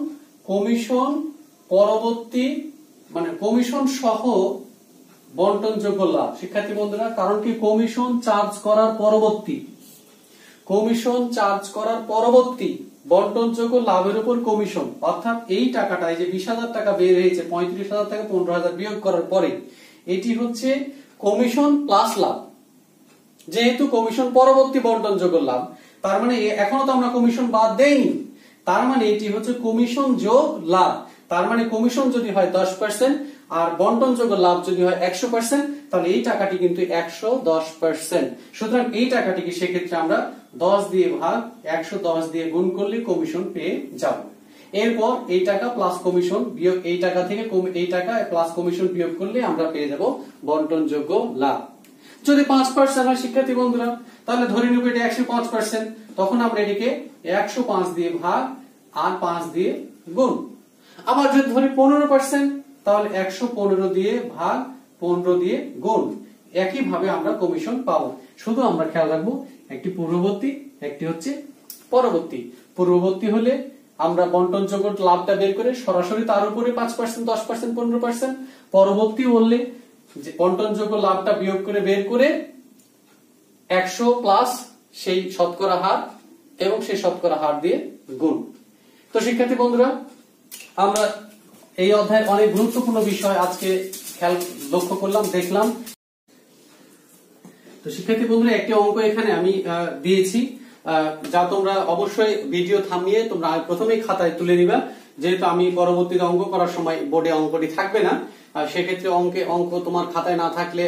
কমিশন পরবর্তী মানে কমিশন সহ বন্টনযোগ্য লাভ। শিক্ষার্থী বন্ধুরা কারণ কি, কমিশন চার্জ করার পরবর্তী বন্টনযোগ্য লাভের উপর কমিশন, অর্থাৎ এই টাকাটা, এই যে 20,000 টাকা বের হয়েছে 35,000 থেকে 15,000 বিয়োগ করার পরে, এটি হচ্ছে কমিশন প্লাস লাভ। যেহেতু কমিশন পরবর্তী বন্টনযোগ্য লাভ, তার মানে এখনো তো আমরা কমিশন বাদ দেইনি, তার মানে এটি হচ্ছে কমিশন যোগ লাভ। তার মানে কমিশন যদি হয় 10% আর বন্টনযোগ্য লাভ যদি হয় 100%, তাহলে এই টাকাটি কিন্তু 110%। সুতরাং এই টাকাটিকে সেক্ষেত্রে আমরা 10 দিয়ে ভাগ 110 দিয়ে গুণ করলে কমিশন পেয়ে যাব। এরপর এই টাকা প্লাস কমিশন বিয়োগ এই টাকা থেকে এই টাকা প্লাস কমিশন বিয়োগ করলে আমরা পেয়ে যাব বন্টনযোগ্য লাভ। যদি 5% হয় শিক্ষার্থী বন্ধুরা, তাহলে ধরে নেব এটা 105%, তখন আমরা এটিকে 105 দিয়ে ভাগ আর 5 দিয়ে গুণ। আবার যদি ধরি 15%, তাহলে 115 দিয়ে ভাগ 15 দিয়ে গুণ। একই ভাবে আমরা কমিশন পাবো। শুধু আমরা খেয়াল রাখবো একটি পূর্ববর্তী, একটি হচ্ছে পরবর্তী। পূর্ববর্তী হলে আমরা বন্টনযোগ্য লাভটা বের করে সরাসরি তার উপরে 5%, 10%, 15%। পরবর্তী বললে যে বন্টনযোগ্য লাভটা বিয়োগ করে বের করে 100 প্লাস সেই শতকরা হার এবং সেই শতকরা হার দিয়ে গুণ। তো শিক্ষার্থী বন্ধুরা আমরা এই অধ্যায়ের অনেক গুরুত্বপূর্ণ বিষয় আজকে লক্ষ্য করলাম, দেখলাম। তো শিক্ষার্থী বন্ধুরা একটি অঙ্ক এখানে আমি দিয়েছি, যা তোমরা অবশ্যই ভিডিও থামিয়ে তোমরা প্রথমেই খাতায় তুলে নিবা, যেহেতু আমি পরবর্তীতে অঙ্ক করার সময় বোর্ডে অঙ্কটি থাকবে না। সেক্ষেত্রে অঙ্ক তোমার খাতায় না থাকলে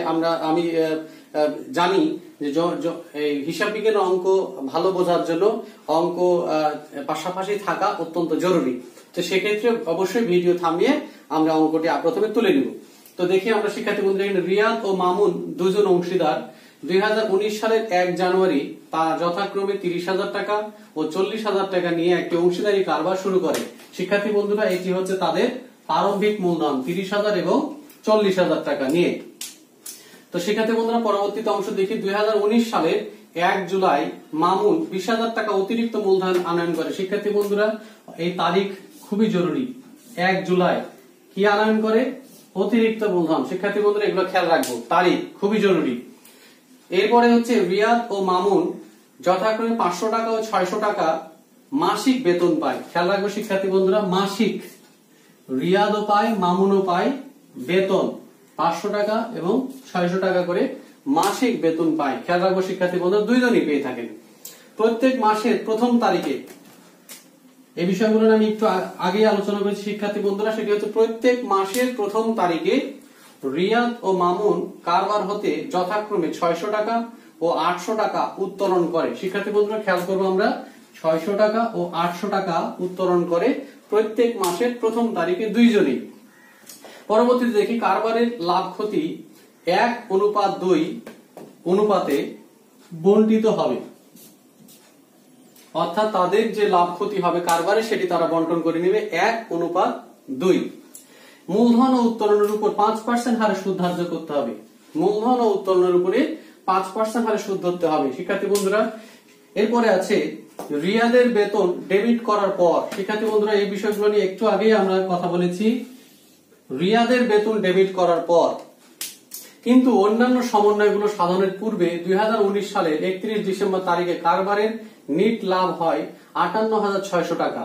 আমি জানি যে হিসাব বিজ্ঞানের অঙ্ক ভালো বোঝার জন্য অঙ্ক পাশাপাশি থাকা অত্যন্ত জরুরি। তো সেক্ষেত্রে অবশ্যই ভিডিও থামিয়ে আমরা অঙ্কটি প্রথমে তুলে নিব। তো দেখি আমরা শিক্ষার্থী বন্ধুরা, রিয়াদ ও মামুন দুজন অংশীদার 2019 সালের 1 জানুয়ারি তারা যথাক্রমে 30,000 টাকা ও 40,000 টাকা নিয়ে একটি অংশীদারি কারবার শুরু করে। শিক্ষার্থী বন্ধুরা এটি হচ্ছে তাদের প্রারম্ভিক মূলধন 30,000 এবং 40,000 টাকা নিয়ে। তো শিক্ষার্থী বন্ধুরা পরবর্তীতে অংশ দেখি, 2019 সালের 1 জুলাই মামুন 20,000 টাকা অতিরিক্ত মূলধন আনয়ন করে। শিক্ষার্থী বন্ধুরা এই তারিখ খুবই জরুরি, 1 জুলাই কি আনয়ন করে? অতিরিক্ত মূলধন। শিক্ষার্থী বন্ধুরা এগুলো খেয়াল রাখবো, তারিখ খুবই জরুরি। এরপরে হচ্ছে রিয়াদ ও মামুন যথাক্রমে 500 টাকা ও 600 টাকা মাসিক বেতন পায়। খেয়াল রাখবো শিক্ষার্থী বন্ধুরা, মাসিক রিয়াদও পায় মামুনও পায় বেতন 500 টাকা এবং 600 টাকা করে মাসিক বেতন পায়। খেয়াল রাখবো শিক্ষার্থী বন্ধুরা, দুইজনই পেয়ে থাকেন প্রত্যেক মাসের প্রথম তারিখে। এই বিষয়গুলো আমি একটু আগে আলোচনা করেছি শিক্ষার্থী বন্ধুরা। সেটি হচ্ছে প্রত্যেক মাসের প্রথম তারিখে রিয়াদ ও মামুন কারবার হতে যথাক্রমে 600 টাকা ও 800 টাকা উত্তোলন করে। শিক্ষার্থী বন্ধুরা খেয়াল করবো আমরা, 600 টাকা ও 800 টাকা উত্তোলন করে প্রত্যেক মাসের প্রথম তারিখে দুইজনই। পরবর্তীতে দেখি কারবারের লাভ ক্ষতি 1:2 অনুপাতে বন্টিত হবে, অর্থাৎ তাদের যে লাভ ক্ষতি হবে কারবারে সেটি তারা বন্টন করে নেবে 1:2। মূলধন ও উত্তোলনের উপর 5% হারে সুদ ধার্য করতে হবে। মূলধন ও উত্তোলনের উপরে 5% হারে সুদ ধরতে হবে শিক্ষার্থী বন্ধুরা। এরপরে আছে রিয়াদের বেতন ডেবিট করার পর। শিক্ষার্থী বন্ধুরা এই বিষয়গুলো নিয়ে একটু আগেই আমরা কথা বলেছি। রিয়াদের বেতন ডেবিট করার পর কিন্তু অন্যান্য সমন্বয়গুলো সাধনের পূর্বে 2019 সালের 31 ডিসেম্বর তারিখে কারবারের নিট লাভ হয় 58,600 টাকা।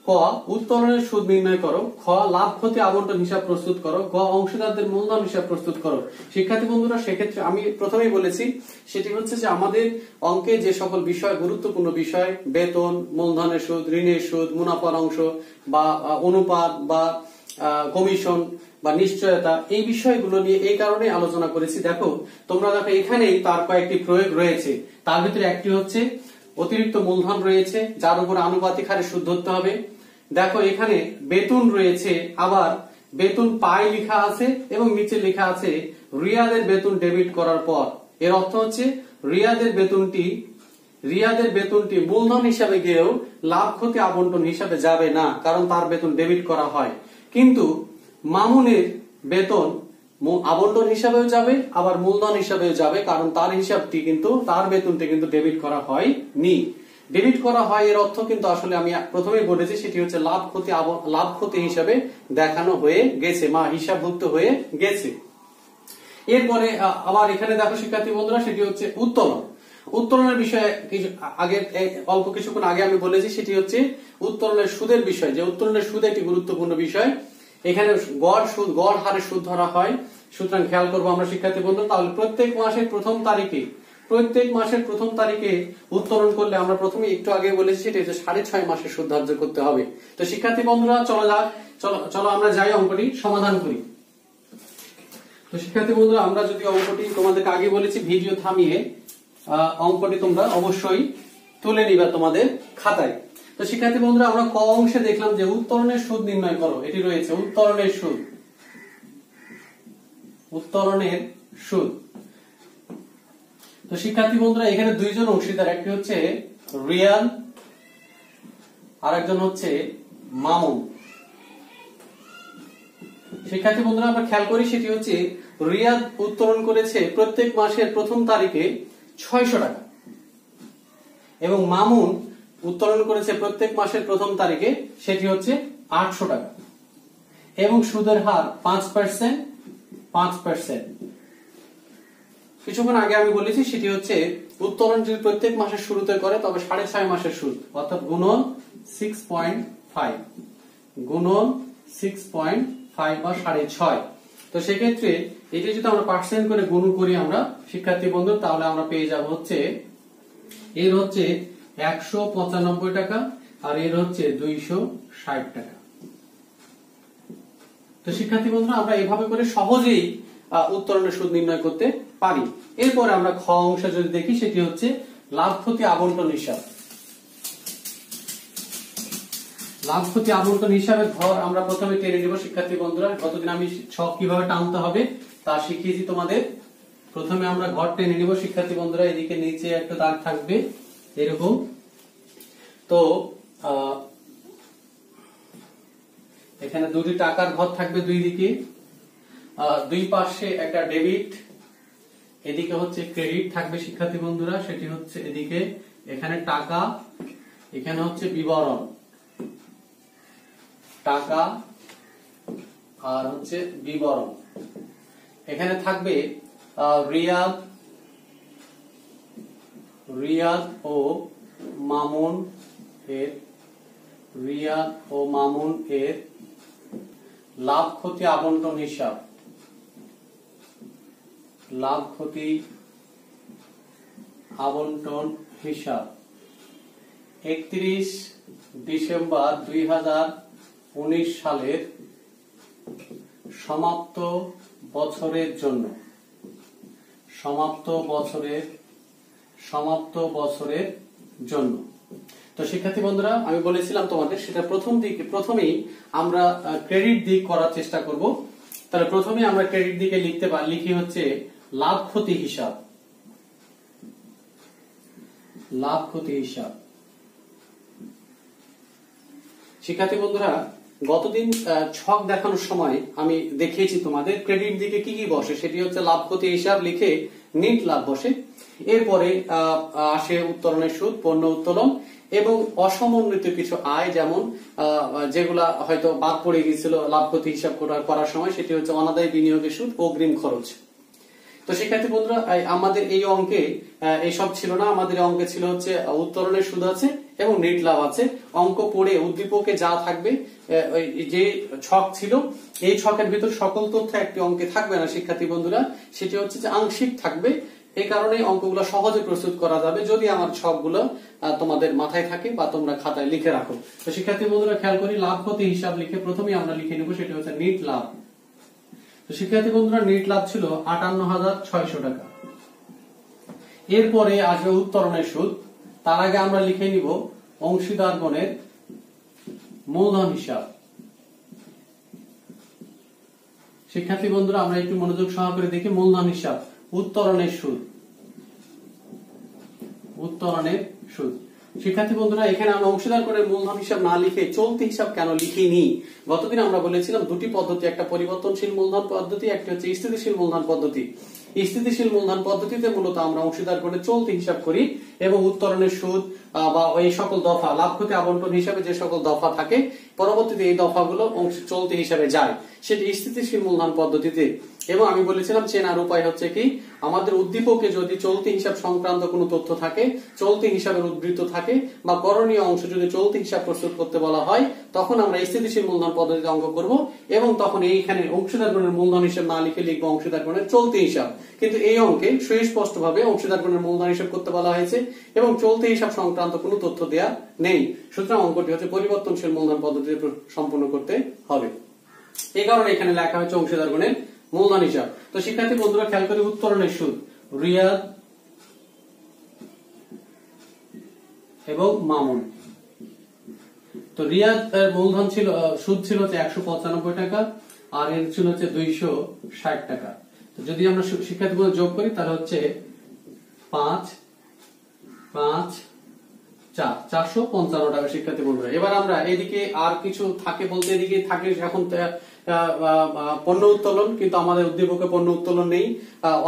ক উত্তোলনের সুদ নির্ণয় করো। খ লাভ ক্ষতি আবন্টন হিসাব প্রস্তুত করো। গ অংশীদারদের মূলধন হিসাব প্রস্তুত করো। শিক্ষার্থী বন্ধুরা সেক্ষেত্রে আমি প্রথমেই বলেছি সেটি হচ্ছে যে আমাদের অঙ্কে যে সকল বিষয় গুরুত্বপূর্ণ বিষয়, বেতন, মূলধনের সুদ, ঋণের সুদ, মুনাফার অংশ বা অনুপাত বা কমিশন বা নিশ্চয়তা, এই বিষয়গুলো নিয়ে এই কারণে আলোচনা করেছি। দেখো তোমরা দেখো এখানেই তার কয়েকটি প্রয়োগ রয়েছে। তার ভিতরে একটি হচ্ছে অতিরিক্ত মূলধন রয়েছে যার উপর আনুপাতিক হারে সুদ ধরতে হবে। দেখো এখানে বেতন রয়েছে, আবার বেতন পায় লেখা আছে এবং নিচে লেখা আছে রিয়াদের বেতন ডেবিট করার পর। এর অর্থ হচ্ছে রিয়াদের বেতনটি মূলধন হিসাবে গিয়েও লাভ ক্ষতি আবন্টন হিসাবে যাবে না, কারণ তার বেতন ডেবিট করা হয়। কিন্তু মামুনের বেতন আবন্টন হিসাবেও যাবে, আবার মূলধন হিসাবেও যাবে, কারণ তার হিসাবটি কিন্তু তার বেতনটি কিন্তু ডেবিট করা হয়নি। ডেবিট করা হয় এর অর্থ কিন্তু আসলে আমি প্রথমেই বলেছি সেটি হচ্ছে লাভ ক্ষতি হিসাবে দেখানো হয়ে গেছে, হিসাবভুক্ত হয়ে গেছে। এরপরে আবার এখানে দেখো শিক্ষার্থী বন্ধুরা সেটি হচ্ছে উত্তোলন। উত্তোলনের বিষয়ে আগে অল্প কিছুক্ষণ আগে আমি বলেছি সেটি হচ্ছে উত্তোলনের সুদের বিষয়। যে উত্তোলনের সুদ একটি গুরুত্বপূর্ণ বিষয়। এখানে গড় হারে সুদ ধরা হয়। সুতরাং খেয়াল করবো আমরা শিক্ষার্থী বন্ধু, তাহলে প্রত্যেক মাসের প্রথম তারিখে উত্তোলন করলে আমরা প্রথমে একটু আগে বলেছি সেটি হচ্ছে 6.5 মাসের সুদ ধার্য করতে হবে। তো শিক্ষার্থী বন্ধুরা চলো আমরা যাই অঙ্কটি সমাধান করি। তো শিক্ষার্থী বন্ধুরা আমরা যদি অঙ্কটি তোমাদেরকে আগে বলেছি ভিডিও থামিয়ে অঙ্কটি তোমরা অবশ্যই তুলে নিবা তোমাদের খাতায়। তো শিক্ষার্থী বন্ধুরা আমরা ক অংশে দেখলাম যে উত্তোলনের সুদ নির্ণয় করো। এটি রয়েছে উত্তোলনের সুদ। তো শিক্ষার্থী বন্ধুরা এখানে দুইজন অংশীদার, একটি হচ্ছে রিয়াদ আর একজন হচ্ছে মামুন। শিক্ষার্থী বন্ধুরা আমরা খেয়াল করি সেটি হচ্ছে রিয়াদ উত্তোলন করেছে প্রত্যেক মাসের প্রথম তারিখে 600 টাকা এবং মামুন উত্তোলন করেছে প্রত্যেক মাসের প্রথম তারিখে সেটি হচ্ছে 800 টাকা এবং সুদের হার 5%। কিছুক্ষণ আগে আমি বলেছি সেটি হচ্ছে উত্তোলন যদি প্রত্যেক মাসের শুরুতে করে তবে 6.5 মাসের সুদ, অর্থাৎ গুণন 6.5 বা 6.5। তো সেক্ষেত্রে এটি যদি আমরা পার্সেন্ট করে গুণ করি আমরা শিক্ষার্থী বন্ধু, তাহলে আমরা পেয়ে যাব হচ্ছে এর হচ্ছে 195 টাকা আর এর হচ্ছে 260 টাকা। তো শিক্ষার্থী বন্ধুরা আমরা এভাবে করে সহজেই উত্তোলনের সুদ নির্ণয় করতে পারি। এরপরে আমরা খ অংশে যদি দেখি সেটি হচ্ছে লাভ ক্ষতি আবন্টন হিসাব। লাভ ক্ষতি আবন্টন হিসাবে ঘর আমরা প্রথমে টেনে নেব শিক্ষার্থী বন্ধুরা। গতদিন আমি ছক কিভাবে টানতে হবে তা শিখিয়েছি তোমাদের। প্রথমে আমরা ঘর টেনে নেব শিক্ষার্থী বন্ধুরা। এদিকে নিচে একটা দাগ থাকবে এরকম। তো এখানে দুটি টাকার ঘর থাকবে দুই দিকে, দুই পাশে একটা ডেবিট, এদিকে হচ্ছে ক্রেডিট থাকবে শিক্ষার্থী বন্ধুরা। সেটি হচ্ছে এদিকে এখানে টাকা, এখানে হচ্ছে বিবরণ টাকা আর হচ্ছে বিবরণ। এখানে থাকবে রিয়াদ ও মামুন এর লাভ ক্ষতি আবন্টন হিসাব। লাভ ক্ষতি আবন্টন হিসাব 31 ডিসেম্বর 2019 সালের সমাপ্ত বছরের জন্য তো শিক্ষার্থী বন্ধুরা, আমি বলেছিলাম তোমাদের সেটা প্রথমেই আমরা ক্রেডিট দিক করার চেষ্টা করব। তাহলে প্রথমে আমরা ক্রেডিট দিকে লিখি হচ্ছে লাভ ক্ষতি হিসাব। শিক্ষার্থী বন্ধুরা, গতদিন ছক দেখানোর সময় আমি দেখিয়েছি তোমাদের ক্রেডিট দিকে কি কি বসে, সেটি হচ্ছে লাভ ক্ষতি হিসাব লিখে নিট লাভ বসে। এরপরে আসে উত্তোলনের সুদ, পণ্য উত্তোলন এবং অসমন্বিত কিছু আয়, যেমন যেগুলা হয়তো বাদ পড়ে গিয়েছিল লাভ ক্ষতি হিসাব করার সময়, সেটি হচ্ছে অনাদায়ী বিনিয়োগের সুদ, অগ্রিম খরচ। তো শিক্ষার্থী বন্ধুরা, আমাদের এই অঙ্কে এইসব ছিল না। আমাদের অঙ্কে ছিল হচ্ছে উত্তোলনের সুদ আছে এবং নেট লাভ আছে। অঙ্ক পড়ে উদ্দীপকে যা থাকবে, যে ছক ছিল এই ছকের ভিতর সকল তথ্য একটি অঙ্কে থাকবে না শিক্ষার্থী বন্ধুরা, সেটি হচ্ছে যে আংশিক থাকবে। এই কারণে অঙ্কগুলো সহজে প্রস্তুত করা যাবে যদি আমার ছকগুলো তোমাদের মাথায় থাকে বা তোমরা খাতায় লিখে রাখো। তো শিক্ষার্থী বন্ধুরা, খেয়াল করি লাভ ক্ষতি হিসাব লিখে প্রথমেই আমরা লিখে নেব সেটি হচ্ছে নেট লাভ। তো শিক্ষার্থী বন্ধুরা, নেট লাভ ছিল 58,600 টাকা। এরপরে আসবে উত্তোলনের সুদ। তার আগে আমরা লিখে নিব অংশীদারগণের মূলধন হিসাব। শিক্ষার্থী বন্ধুরা, আমরা একটু মনোযোগ সহকারে দেখি মূলধন হিসাব। উত্তোলনের সুদ। শিক্ষার্থী বন্ধুরা, এখানে আমরা অংশীদারগণের মূলধন হিসাব না লিখে চলতি হিসাব কেন লিখিনি? গতদিন আমরা বলেছিলাম দুটি পদ্ধতি, একটা পরিবর্তনশীল মূলধন পদ্ধতি, একটা হচ্ছে স্থিতিশীল মূলধন পদ্ধতি। স্থিতিশীল মূলধন পদ্ধতিতে মূলত আমরা অংশীদারগণের চলতি হিসাব করি এবং উত্তোলনের সুদ বা এই সকল দফা, লাভ ক্ষতি আবন্টন হিসাবে যে সকল দফা থাকে, পরবর্তীতে এই দফাগুলো চলতি হিসাবে যায়, সেটি স্থিতিশীল মূলধন পদ্ধতিতে। এবং আমি বলেছিলাম চেনার উপায় হচ্ছে কি, আমাদের উদ্দীপকে যদি চলতি হিসাব সংক্রান্ত কোনো তথ্য থাকে, চলতি হিসাবের উদ্ধৃত থাকে বা করণীয় অংশ যদি চলতি হিসাব প্রস্তুত করতে বলা হয়, তখন আমরা স্থিতিশীল মূলধন পদ্ধতিতে অঙ্ক করব এবং তখন এইখানে অংশীদারগণের মূলধন হিসাব না লিখে লিখবো অংশীদারগণের চলতি হিসাব। কিন্তু এই অঙ্কে সুস্পষ্ট ভাবে অংশীদারগণের মূলধন হিসাব করতে বলা হয়েছে এবং চলতি হিসাব সংক্রান্ত কোনো তথ্য দেয়া নেই। সুতরাং অঙ্কটি হচ্ছে পরিবর্তনশীল মূলধন পদ্ধতিতে সম্পূর্ণ করতে হবে। এই কারণে এখানে লেখা হয়েছে অংশীদারগণের মূলধন হিসাব। তো শিক্ষার্থী বন্ধুরা, খেয়াল করে উত্তোলনের সুদ, রিয়াদ এবং মামুন। তো রিয়াদ মূলধন ছিল, সুদ ছিল 195 টাকা আর এর ছিল হচ্ছে 260 টাকা। তো যদি আমরা শিক্ষার্থী বন্ধু যোগ করি তাহলে হচ্ছে 455 টাকা শিক্ষার্থী বন্ধুরা। এবার আমরা এদিকে আর কিছু থাকে বলতে, এদিকে থাকে এখন পণ্য উত্তোলন, কিন্তু আমাদের উদ্দীপকে পণ্য উত্তোলন নেই।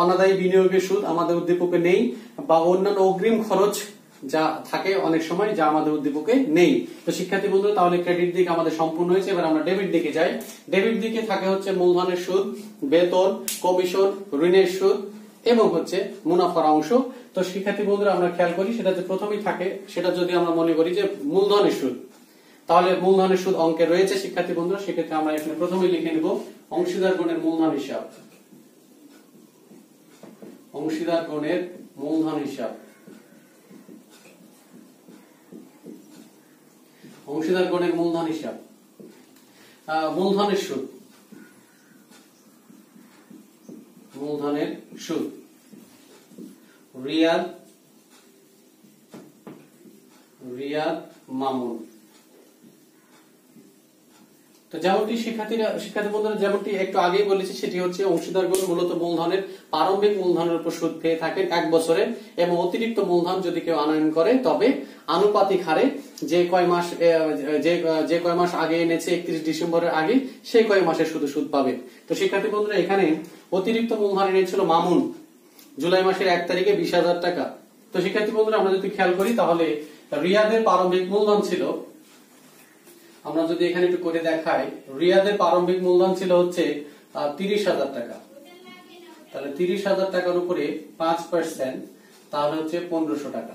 অনাদায়ী বিনিয়োগের সুদ আমাদের উদ্দীপকে নেই, বা অন্যান্য অগ্রিম খরচ যা থাকে অনেক সময়, যা আমাদের উদ্দীপকে নেই। তো শিক্ষার্থী বন্ধুরা, তাহলে ক্রেডিট দিক আমাদের সম্পূর্ণ হয়েছে। এবার আমরা ডেবিট দিকে যাই। ডেবিট দিকে থাকে হচ্ছে মূলধনের সুদ, বেতন, কমিশন, ঋণের সুদ এবং হচ্ছে মুনাফার অংশ। তো শিক্ষার্থী বন্ধুরা, আমরা খেয়াল করি সেটা যে প্রথমেই থাকে, সেটা যদি আমরা মনে করি যে মূলধনের সুদ, তাহলে মূলধনের সুদ অঙ্কে রয়েছে শিক্ষার্থী বন্ধুরা। সেক্ষেত্রে আমরা এখানে প্রথমেই লিখে নিব অংশীদারগণের মূলধন হিসাব। অংশীদারগণের মূলধন হিসাব, অংশীদারগণের মূলধন হিসাব। মূলধনের সুদ, মূলধনের সুদ, রিয়াদ মামুন। তো যেমনটি শিক্ষার্থী বন্ধুরা যেমনটি একটু আগেই বলেছি, সেটি হচ্ছে অংশীদারগণ মূলত মূলধনের প্রারম্ভিক মূলধনের উপর সুদ পেয়ে থাকেন 1 বছরে, এবং অতিরিক্ত মূলধন যদি কেউ আনয়ন করে তবে আনুপাতিক হারে যে কয় মাস আগে এনেছে 31 ডিসেম্বরের আগে, সেই কয় মাসের শুধু সুদ পাবে। তো শিক্ষার্থী বন্ধুরা, এখানে অতিরিক্ত মূলধন এনেছিল মামুন জুলাই মাসের 1 তারিখে 20,000 টাকা। তো শিক্ষার্থী বন্ধুরা, আমরা যদি খেয়াল করি তাহলে রিয়াদের প্রারম্ভিক মূলধন ছিল, আমরা যদি এখানে একটু করে দেখাই, রিয়াদের প্রারম্ভিক মূলধন ছিল হচ্ছে 30,000 টাকা। তাহলে 30,000 টাকার উপরে 5% তাহলে হচ্ছে 1500 টাকা।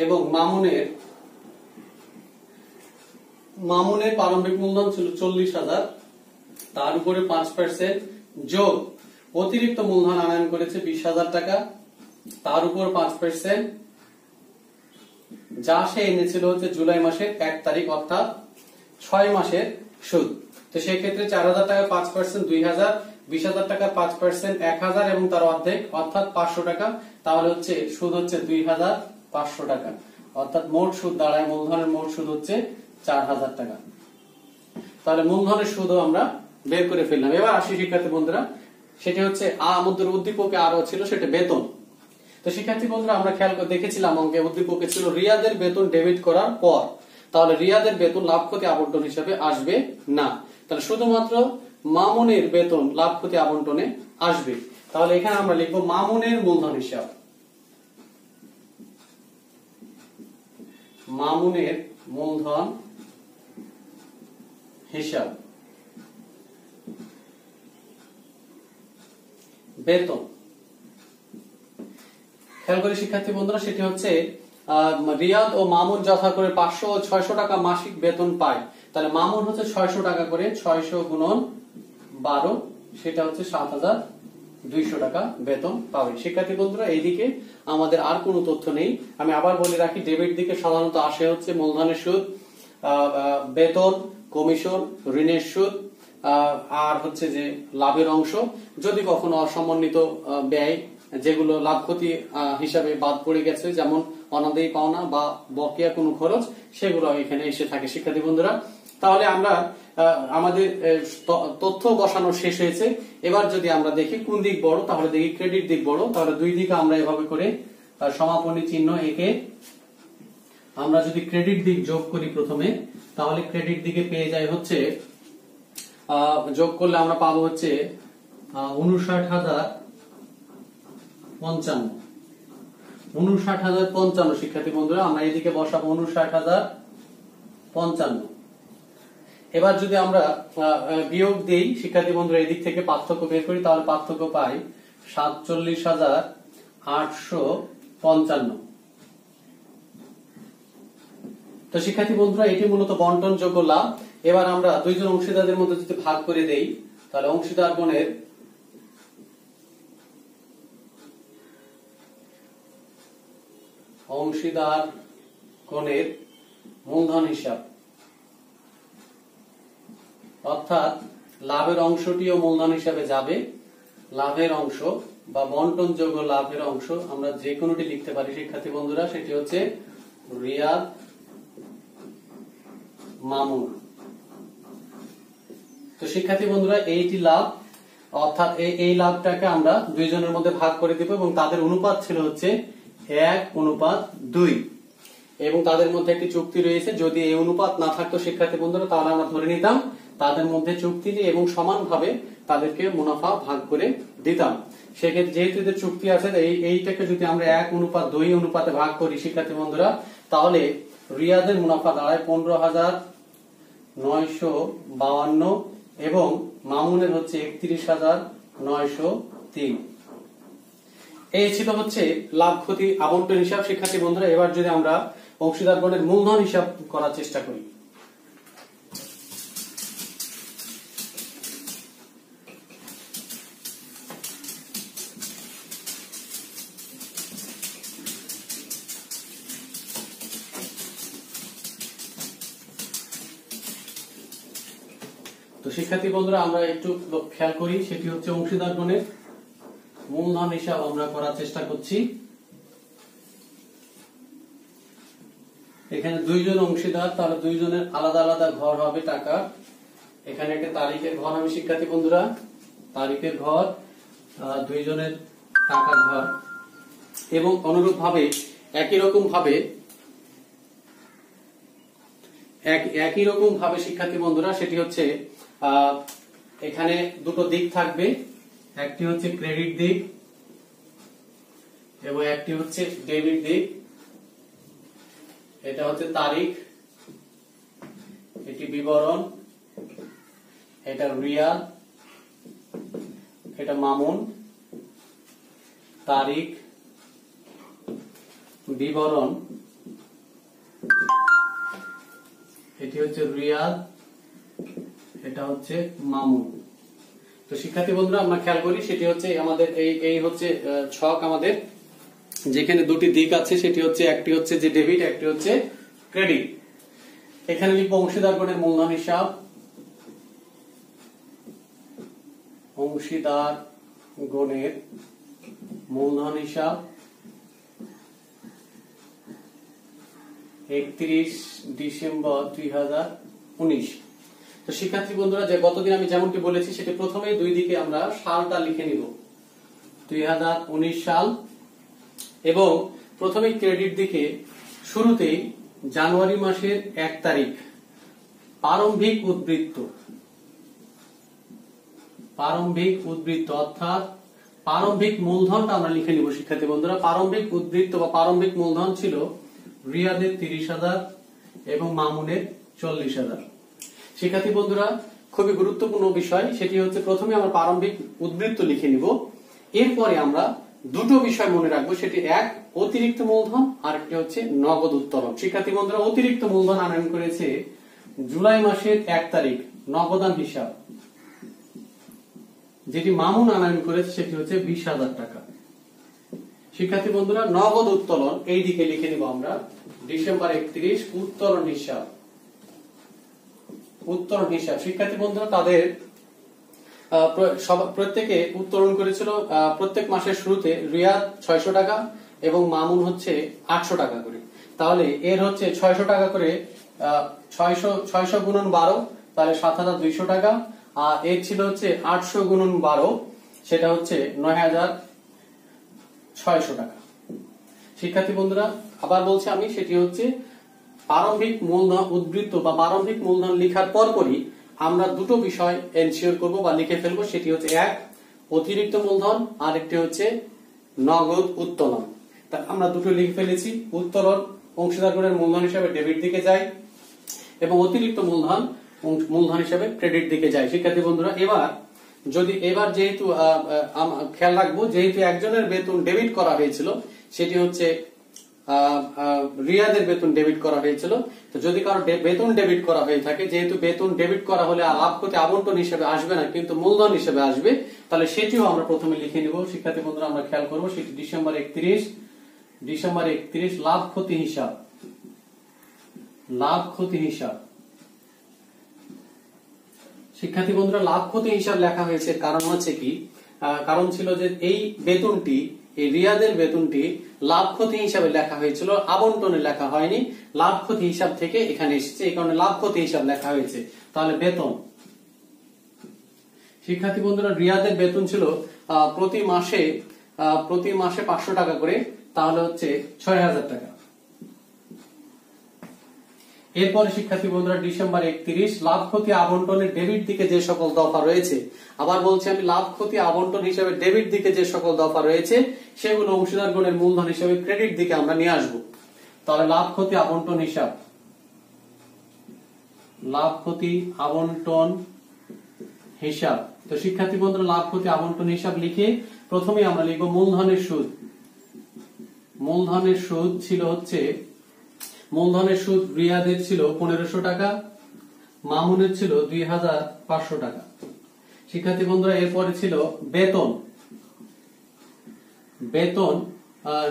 এবং মামুনের প্রারম্ভিক মূলধন ছিল 40,000, তার উপরে 5% যোগ অতিরিক্ত মূলধন আনয়ন করেছে 20,000 টাকা, তার উপর 5%, যা সে এনেছিল হচ্ছে জুলাই মাসের 1 তারিখ, অর্থাৎ 6 মাসের সুদ। তো সেই ক্ষেত্রে 4,000 টাকা 5% 2,000, 20,000 টাকা 5% 1,000 এবং তার অর্ধেক অর্থাৎ 500 টাকা। তাহলে হচ্ছে সুদ হচ্ছে 2,500 টাকা, অর্থাৎ মোট সুদ দাঁড়ায়, মূলধনের মোট সুদ হচ্ছে 4,000 টাকা। তাহলে মূলধনের সুদও আমরা বের করে ফেললাম। এবার আসি শিক্ষার্থী বন্ধুরা, সেটি হচ্ছে আমাদের উদ্দীপকে আরো ছিল সেটা বেতন। তো শিক্ষার্থী বন্ধুরা আমরা খেয়াল করে দেখেছিলাম অঙ্কে উদ্দীপকে ছিল রিয়াদের বেতন ডেবিট করার পর। তাহলে রিয়াদের বেতন লাভ ক্ষতি আবন্টন হিসাবে আসবে না, তাহলে শুধুমাত্র মামুনের বেতন লাভ ক্ষতি আবন্টনে আসবে। তাহলে এখানে আমরা লিখবো মামুনের মূলধন হিসাব, মামুনের মূলধন হিসাব বেতন। খেয়াল করে শিক্ষার্থী বন্ধুরা, সেটি হচ্ছে রিয়াদ ও মামুন যথা করে 500 ও 600 টাকা মাসিক বেতন পায়। তাহলে মামুন হচ্ছে 600 টাকা করে, 600 গুণন 12, সেটা হচ্ছে 7,200 টাকা বেতন পাবে। শিক্ষার্থী বন্ধুরা এইদিকে আমাদের আর কোনো তথ্য নেই। আমি আবার বলে রাখি, ডেবিট দিকে সাধারণত আসে হচ্ছে মূলধনের সুদ, বেতন, কমিশন, ঋণের সুদ, আর হচ্ছে যে লাভের অংশ, যদি কখনো অসমন্বিত ব্যয় যেগুলো লাভ ক্ষতি হিসাবে বাদ পড়ে গেছে, যেমন অনাদায়ী পাওনা বা বকেয়া কোনো খরচ, সেগুলো এখানে এসে থাকে। শিক্ষার্থী বন্ধুরা তাহলে আমরা আমাদের তথ্য বসানো শেষ হয়েছে। এবার যদি আমরা দেখি কোন দিক বড়, তাহলে দেখি ক্রেডিট দিক বড়। তাহলে দুই দিকে আমরা এভাবে করে সমাপনী চিহ্ন এঁকে আমরা যদি ক্রেডিট দিক যোগ করি প্রথমে, তাহলে ক্রেডিট দিকে পেয়ে যাই হচ্ছে যোগ করলে আমরা পাবো হচ্ছে 59,055, 59,055। শিক্ষার্থী বন্ধুরা আমরা এদিকে বসাবো 59,055। এবার যদি আমরা বিয়োগ দিই শিক্ষার্থী বন্ধুরা, এদিক থেকে পার্থক্য বের করি, তাহলে পার্থক্য পাই 47,855। তো শিক্ষার্থী বন্ধুরা এটি মূলত বন্টন যোগ্য লাভ। এবার আমরা দুইজন অংশীদারদের মধ্যে যদি ভাগ করে দেই, তাহলে অংশীদারগণের মূলধন হিসাব, অর্থাৎ লাভের অংশটিও মূলধন হিসাবে যাবে। লাভের অংশ বা বন্টন যোগ্য লাভের অংশ আমরা যে কোনোটি লিখতে পারি শিক্ষার্থী বন্ধুরা, সেটি হচ্ছে রিয়াদ, মামুন। তো শিক্ষার্থী বন্ধুরা এইটি লাভ, অর্থাৎ এই লাভটাকে আমরা দুইজনের মধ্যে ভাগ করে দিব এবং তাদের অনুপাত ছিল হচ্ছে 1:2 এবং তাদের মধ্যে একটি চুক্তি রয়েছে। যদি এই অনুপাত না থাকতো শিক্ষার্থী বন্ধুরা, তাহলে আমরা ধরে নিতাম তাদের মধ্যে চুক্তি নেই এবং সমানভাবে তাদেরকে মুনাফা ভাগ করে দিতাম। সেক্ষেত্রে যেহেতু এদের চুক্তি আছে, এইটাকে যদি আমরা 1:2 অনুপাতে ভাগ করি শিক্ষার্থী বন্ধুরা, তাহলে রিয়াদের মুনাফা দাঁড়ায় 15,952 এবং মামুনের হচ্ছে 31,903। এই ছিল হচ্ছে লাভ ক্ষতি আবন্টন হিসাব। শিক্ষার্থী বন্ধুরা এবার যদি আমরা অংশীদারগণের মূলধন হিসাব করার চেষ্টা করি, তো শিক্ষার্থী বন্ধুরা আমরা একটু খেয়াল করি, সেটি হচ্ছে অংশীদারগণের মূলধন হিসাব আমরা করার চেষ্টা করছি। এখানে দুইজন অংশীদার, তাহলে দুইজনের আলাদা আলাদা ঘর হবে টাকা। এখানে একটা তারিখের ঘর হবে শিক্ষার্থী বন্ধুরা, তারিখের ঘর, দুইজনের টাকার ঘর। এবং অনুরূপ ভাবে একই রকম ভাবে শিক্ষার্থী বন্ধুরা সেটি হচ্ছে এখানে দুটো দিক থাকবে, একটি হচ্ছে ক্রেডিট দিক এবং একটি হচ্ছে ডেবিট দিক। এটা হচ্ছে তারিখ, এটি বিবরণ, এটা রিয়াদ, এটা মামুন। তারিখ, বিবরণ, এটি হচ্ছে রিয়াদ, এটা হচ্ছে মামুন। তো শিক্ষার্থী বন্ধুরা আমরা খেয়াল করি, সেটি হচ্ছে আমাদের এই হচ্ছে ছক আমাদের, যেখানে দুটি দিক আছে, সেটি হচ্ছে একটি হচ্ছে যে ডেবিট, একটি হচ্ছে ক্রেডিট। এখানে লিখবো অংশীদারগণের মূলধন হিসাব, অংশীদারগণের মূলধন হিসাব 31 ডিসেম্বর 2019। তো শিক্ষার্থী বন্ধুরা, যে গতদিন আমি যেমনটি বলেছি, সেটি প্রথমে দুই দিকে আমরা সালটা লিখে নিব, 2019 সাল। এবং প্রথমে ক্রেডিট দিকে শুরুতেই জানুয়ারি মাসের 1 তারিখ প্রারম্ভিক উদ্বৃত্ত অর্থাৎ প্রারম্ভিক মূলধনটা আমরা লিখে নিব শিক্ষার্থী বন্ধুরা। প্রারম্ভিক উদ্বৃত্ত বা প্রারম্ভিক মূলধন ছিল রিয়াদের 30,000 এবং মামুনের 40,000। শিক্ষার্থী বন্ধুরা, খুবই গুরুত্বপূর্ণ বিষয়, সেটি হচ্ছে প্রথমে আমরা প্রারম্ভিক উদ্বৃত্ত লিখে নিব। এরপরে আমরা দুটো বিষয় মনে রাখবো, সেটি এক অতিরিক্ত মূলধন, আর একটি হচ্ছে নগদ উত্তোলন। শিক্ষার্থী বন্ধুরা, অতিরিক্ত মূলধন আনয়ন করেছে জুলাই মাসের 1 তারিখ নগদান হিসাব, যেটি মামুন আনয়ন করেছে সেটি হচ্ছে 20,000 টাকা। শিক্ষার্থী বন্ধুরা, নগদ উত্তোলন এই দিকে লিখে নিব আমরা ডিসেম্বর 31 উত্তোলন হিসাব। শিক্ষার্থী বন্ধুরা, তাদের প্রত্যেকে উত্তোলন করেছিল প্রত্যেক মাসের শুরুতে রিয়াদ 600 টাকা এবং মামুন হচ্ছে 800 টাকা করে। তাহলে এর হচ্ছে 600 টাকা করে, 600 গুণন 12, তাহলে 7,200 টাকা। আর এর ছিল হচ্ছে 800 গুণন 12, সেটা হচ্ছে 9,600 টাকা। শিক্ষার্থী বন্ধুরা, আবার বলছি আমি, সেটি হচ্ছে প্রারম্ভিক মূলধন উদ্বৃত্ত বা প্রারম্ভিক মূলধন লেখার পরপরই আমরা দুটো বিষয় এনশিওর করব বা লিখে ফেলবো, সেটি হচ্ছে এক অতিরিক্ত মূলধন, আর একটি হচ্ছে নগদ উত্তোলন। তা আমরা দুটো লিখে ফেলেছি। উত্তোলন অংশীদারগণের মূলধন হিসাবে ডেবিট দিকে যায় এবং অতিরিক্ত মূলধন হিসাবে ক্রেডিট দিকে যায়। শিক্ষার্থী বন্ধুরা, এবার যেহেতু খেয়াল রাখবো, যেহেতু একজনের বেতন ডেবিট করা হয়েছিল, সেটি হচ্ছে রিয়াদের বেতন ডেবিট করা হয়েছিল। তো যদি কারো বেতন ডেবিট করা হয়ে থাকে, যেহেতু বেতন ডেবিট করা হলে লাভ ক্ষতি আবন্টন হিসেবে আসবে না, কিন্তু মূলধন হিসেবে আসবে, তাহলে সেটিও আমরা প্রথমে লিখে নিব। শিক্ষার্থী বন্ধুরা, আমরা খেয়াল করবো, সেটি ডিসেম্বর 31 লাভ ক্ষতি হিসাব। শিক্ষার্থী বন্ধুরা, লাভ ক্ষতি হিসাব লেখা হয়েছে কারণ হচ্ছে কি, কারণ ছিল যে এই বেতনটি, এই রিয়াদের বেতনটি লাভ ক্ষতি হিসাবে লেখা হয়েছিল, আবন্টনে লেখা হয়নি, লাভ ক্ষতি হিসাব থেকে এখানে এসেছে, এই কারণে লাভ ক্ষতি হিসাব লেখা হয়েছে। তাহলে বেতন, শিক্ষার্থী বন্ধুরা, রিয়াদের বেতন ছিল প্রতি মাসে 500 টাকা করে, তাহলে হচ্ছে 6,000 টাকা। এরপরে শিক্ষার্থী বন্ধুরা, ডিসেম্বর 31 লাভ ক্ষতি আবন্টনের ডেবিট দিকে যে সকল দফা রয়েছে, আবার বলছি আমি, লাভ ক্ষতি আবন্টন হিসেবে ডেবিট দিকে যে সকল দফা রয়েছে, সেগুলো অংশীদারগণের মূলধন হিসেবে ক্রেডিট দিকে আমরা নিয়ে আসব। তাহলে লাভ ক্ষতি আবন্টন হিসাব। তো শিক্ষার্থী বন্ধুরা, লাভ ক্ষতি আবন্টন হিসাব লিখে প্রথমে আমরা লিখব মূলধনের সুদ ছিল হচ্ছে, মূলধনের সুদ রিয়াদের ছিল 1,500 টাকা, মামুনের ছিল 2,500 টাকা। শিক্ষার্থী বন্ধুরা, এরপরে ছিল বেতন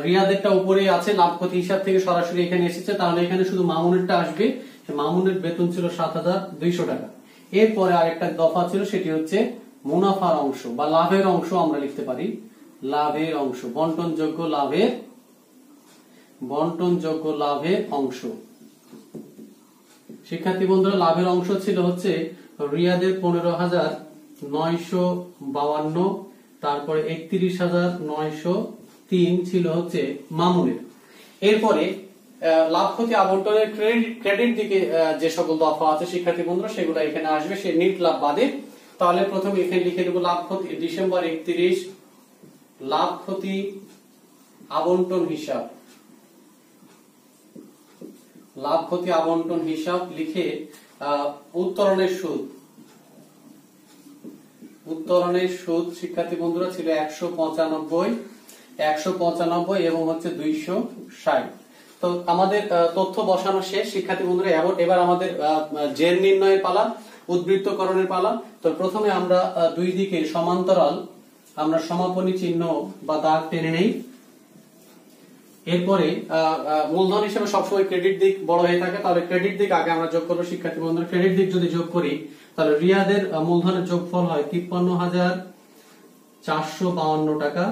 রিয়াদেরটা উপরে আছে, লাভ ক্ষতি হিসাব থেকে সরাসরি এখানে এসেছে, তাহলে এখানে শুধু মামুনেরটা আসবে। মামুনের বেতন ছিল 7,200 টাকা। এরপরে আরেকটা দফা ছিল, সেটি হচ্ছে মুনাফার অংশ বা লাভের অংশ, আমরা লিখতে পারি লাভের অংশ, বন্টনযোগ্য লাভের অংশ। শিক্ষার্থী বন্ধুরা, লাভের অংশ ছিল হচ্ছে রিয়াদের 15,952, তারপরে 31,903 ছিল হচ্ছে মামুনের। এরপরে লাভ ক্ষতি আবন্টনের ক্রেডিট দিকে যে সকল দফা আছে শিক্ষার্থী বন্ধুরা, সেগুলো এখানে আসবে, সে নিট লাভ বাদে। তাহলে প্রথমে এখানে লিখে দেব লাভ ক্ষতি ডিসেম্বর 31 লাভ ক্ষতি আবন্টন হিসাব লিখে উত্তোলনের সুদ শিক্ষার্থী বন্ধুরা ছিল 195 এবং হচ্ছে 260। তো আমাদের তথ্য বসানো শেষ শিক্ষার্থী বন্ধুরা। এবার আমাদের জের নির্ণয়ের পালা। উদ্বৃত্তকরণের পালা। তো প্রথমে আমরা দুই দিকে সমান্তরাল আমরা সমাপনী চিহ্ন বা দাগ টেনে নেই। এরপরে মূলধন হিসেবে সবসময় ক্রেডিট দিক বড় হয়ে থাকে, তাহলে ক্রেডিট দিক আগে আমরা যোগ করবো। শিক্ষার্থী বন্ধুরা, ক্রেডিট দিক যদি যোগ করি তাহলে রিয়াদের মূলধনের যোগফল হয় 53,452 টাকা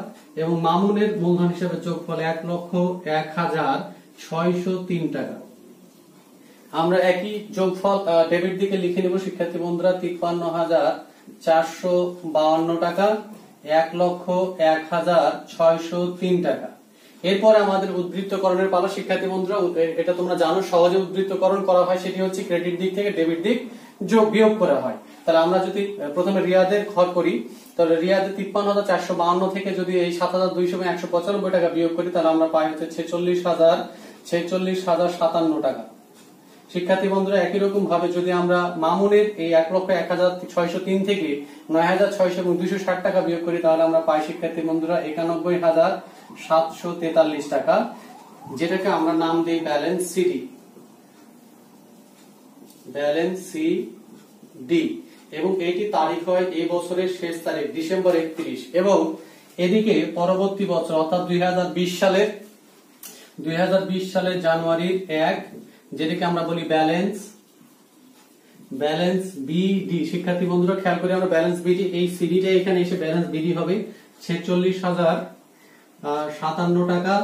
এবং মামুনের মূলধন হিসেবে যোগফল 1,01,603 টাকা। আমরা একই যোগফল ডেবিট দিকে লিখে নেব শিক্ষার্থী বন্ধুরা, 53,452 টাকা 1,01,603 টাকা। এরপরে আমাদের উদ্বৃত্তকরণের পালা শিক্ষার্থী বন্ধুরা। এটা তোমরা জানো, সহজে উদ্বৃত্তকরণ করা হয়, সেটি হচ্ছে ক্রেডিট দিক থেকে ডেবিট দিক যোগ বিয়োগ করা হয়। তাহলে আমরা যদি প্রথমে রিয়াদের ঘর করি, তাহলে রিয়াদের 53,452 থেকে যদি এই 7,200 টাকা বিয়োগ করি, তাহলে আমরা পাই হচ্ছে 46,057 টাকা। শিক্ষার্থী বন্ধুরা, একই রকম ভাবে যদি আমরা মামুনের এই 1,01,603 থেকে 9,600 এবং 260 টাকা বিয়োগ করি, তাহলে আমরা পাই শিক্ষার্থী বন্ধুরা 91,743 টাকা, যেটাকে আমরা নাম দিই ব্যালেন্স সিডি, ব্যালেন্স সিডি। এবং এইটি তারিখ হয় এই বছরের শেষ তারিখ ডিসেম্বর 31 এবং এদিকে পরবর্তী বছর অর্থাৎ 2020 সালের জানুয়ারির 1, যেটাকে আমরা বলি ব্যালেন্স বিডি। শিক্ষার্থী বন্ধুরা খেয়াল করে আমরা ব্যালেন্স বিডি, এই সিডিটা এখানে এসে ব্যালেন্স বিডি হবে 46,057 টাকা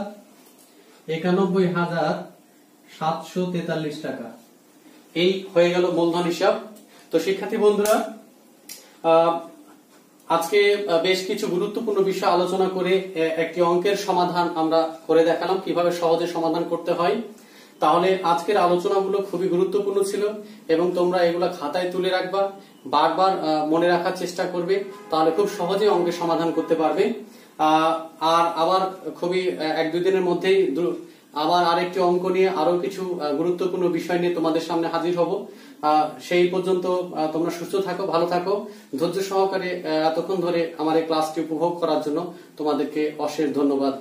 91,743 টাকা। এই হয়ে গেল মূলধন হিসাব। তো শিক্ষার্থী বন্ধুরা, আজকে বেশ কিছু গুরুত্বপূর্ণ বিষয় আলোচনা করে একটি অঙ্কের সমাধান আমরা করে দেখালাম, কিভাবে সহজে সমাধান করতে হয়। তাহলে আজকের আলোচনাগুলো খুবই গুরুত্বপূর্ণ ছিল এবং তোমরা এগুলো খাতায় তুলে রাখবা, বারবার মনে রাখার চেষ্টা করবে, তাহলে খুব সহজে অঙ্কের সমাধান করতে পারবে। আর আবার খুবই 1-2 দিনের মধ্যেই আবার আরেকটি অঙ্ক নিয়ে আরো কিছু গুরুত্বপূর্ণ বিষয় নিয়ে তোমাদের সামনে হাজির হব। সেই পর্যন্ত তোমরা সুস্থ থাকো, ভালো থাকো। ধৈর্য সহকারে এতক্ষণ ধরে আমার এই ক্লাসটি উপভোগ করার জন্য তোমাদেরকে অশেষ ধন্যবাদ।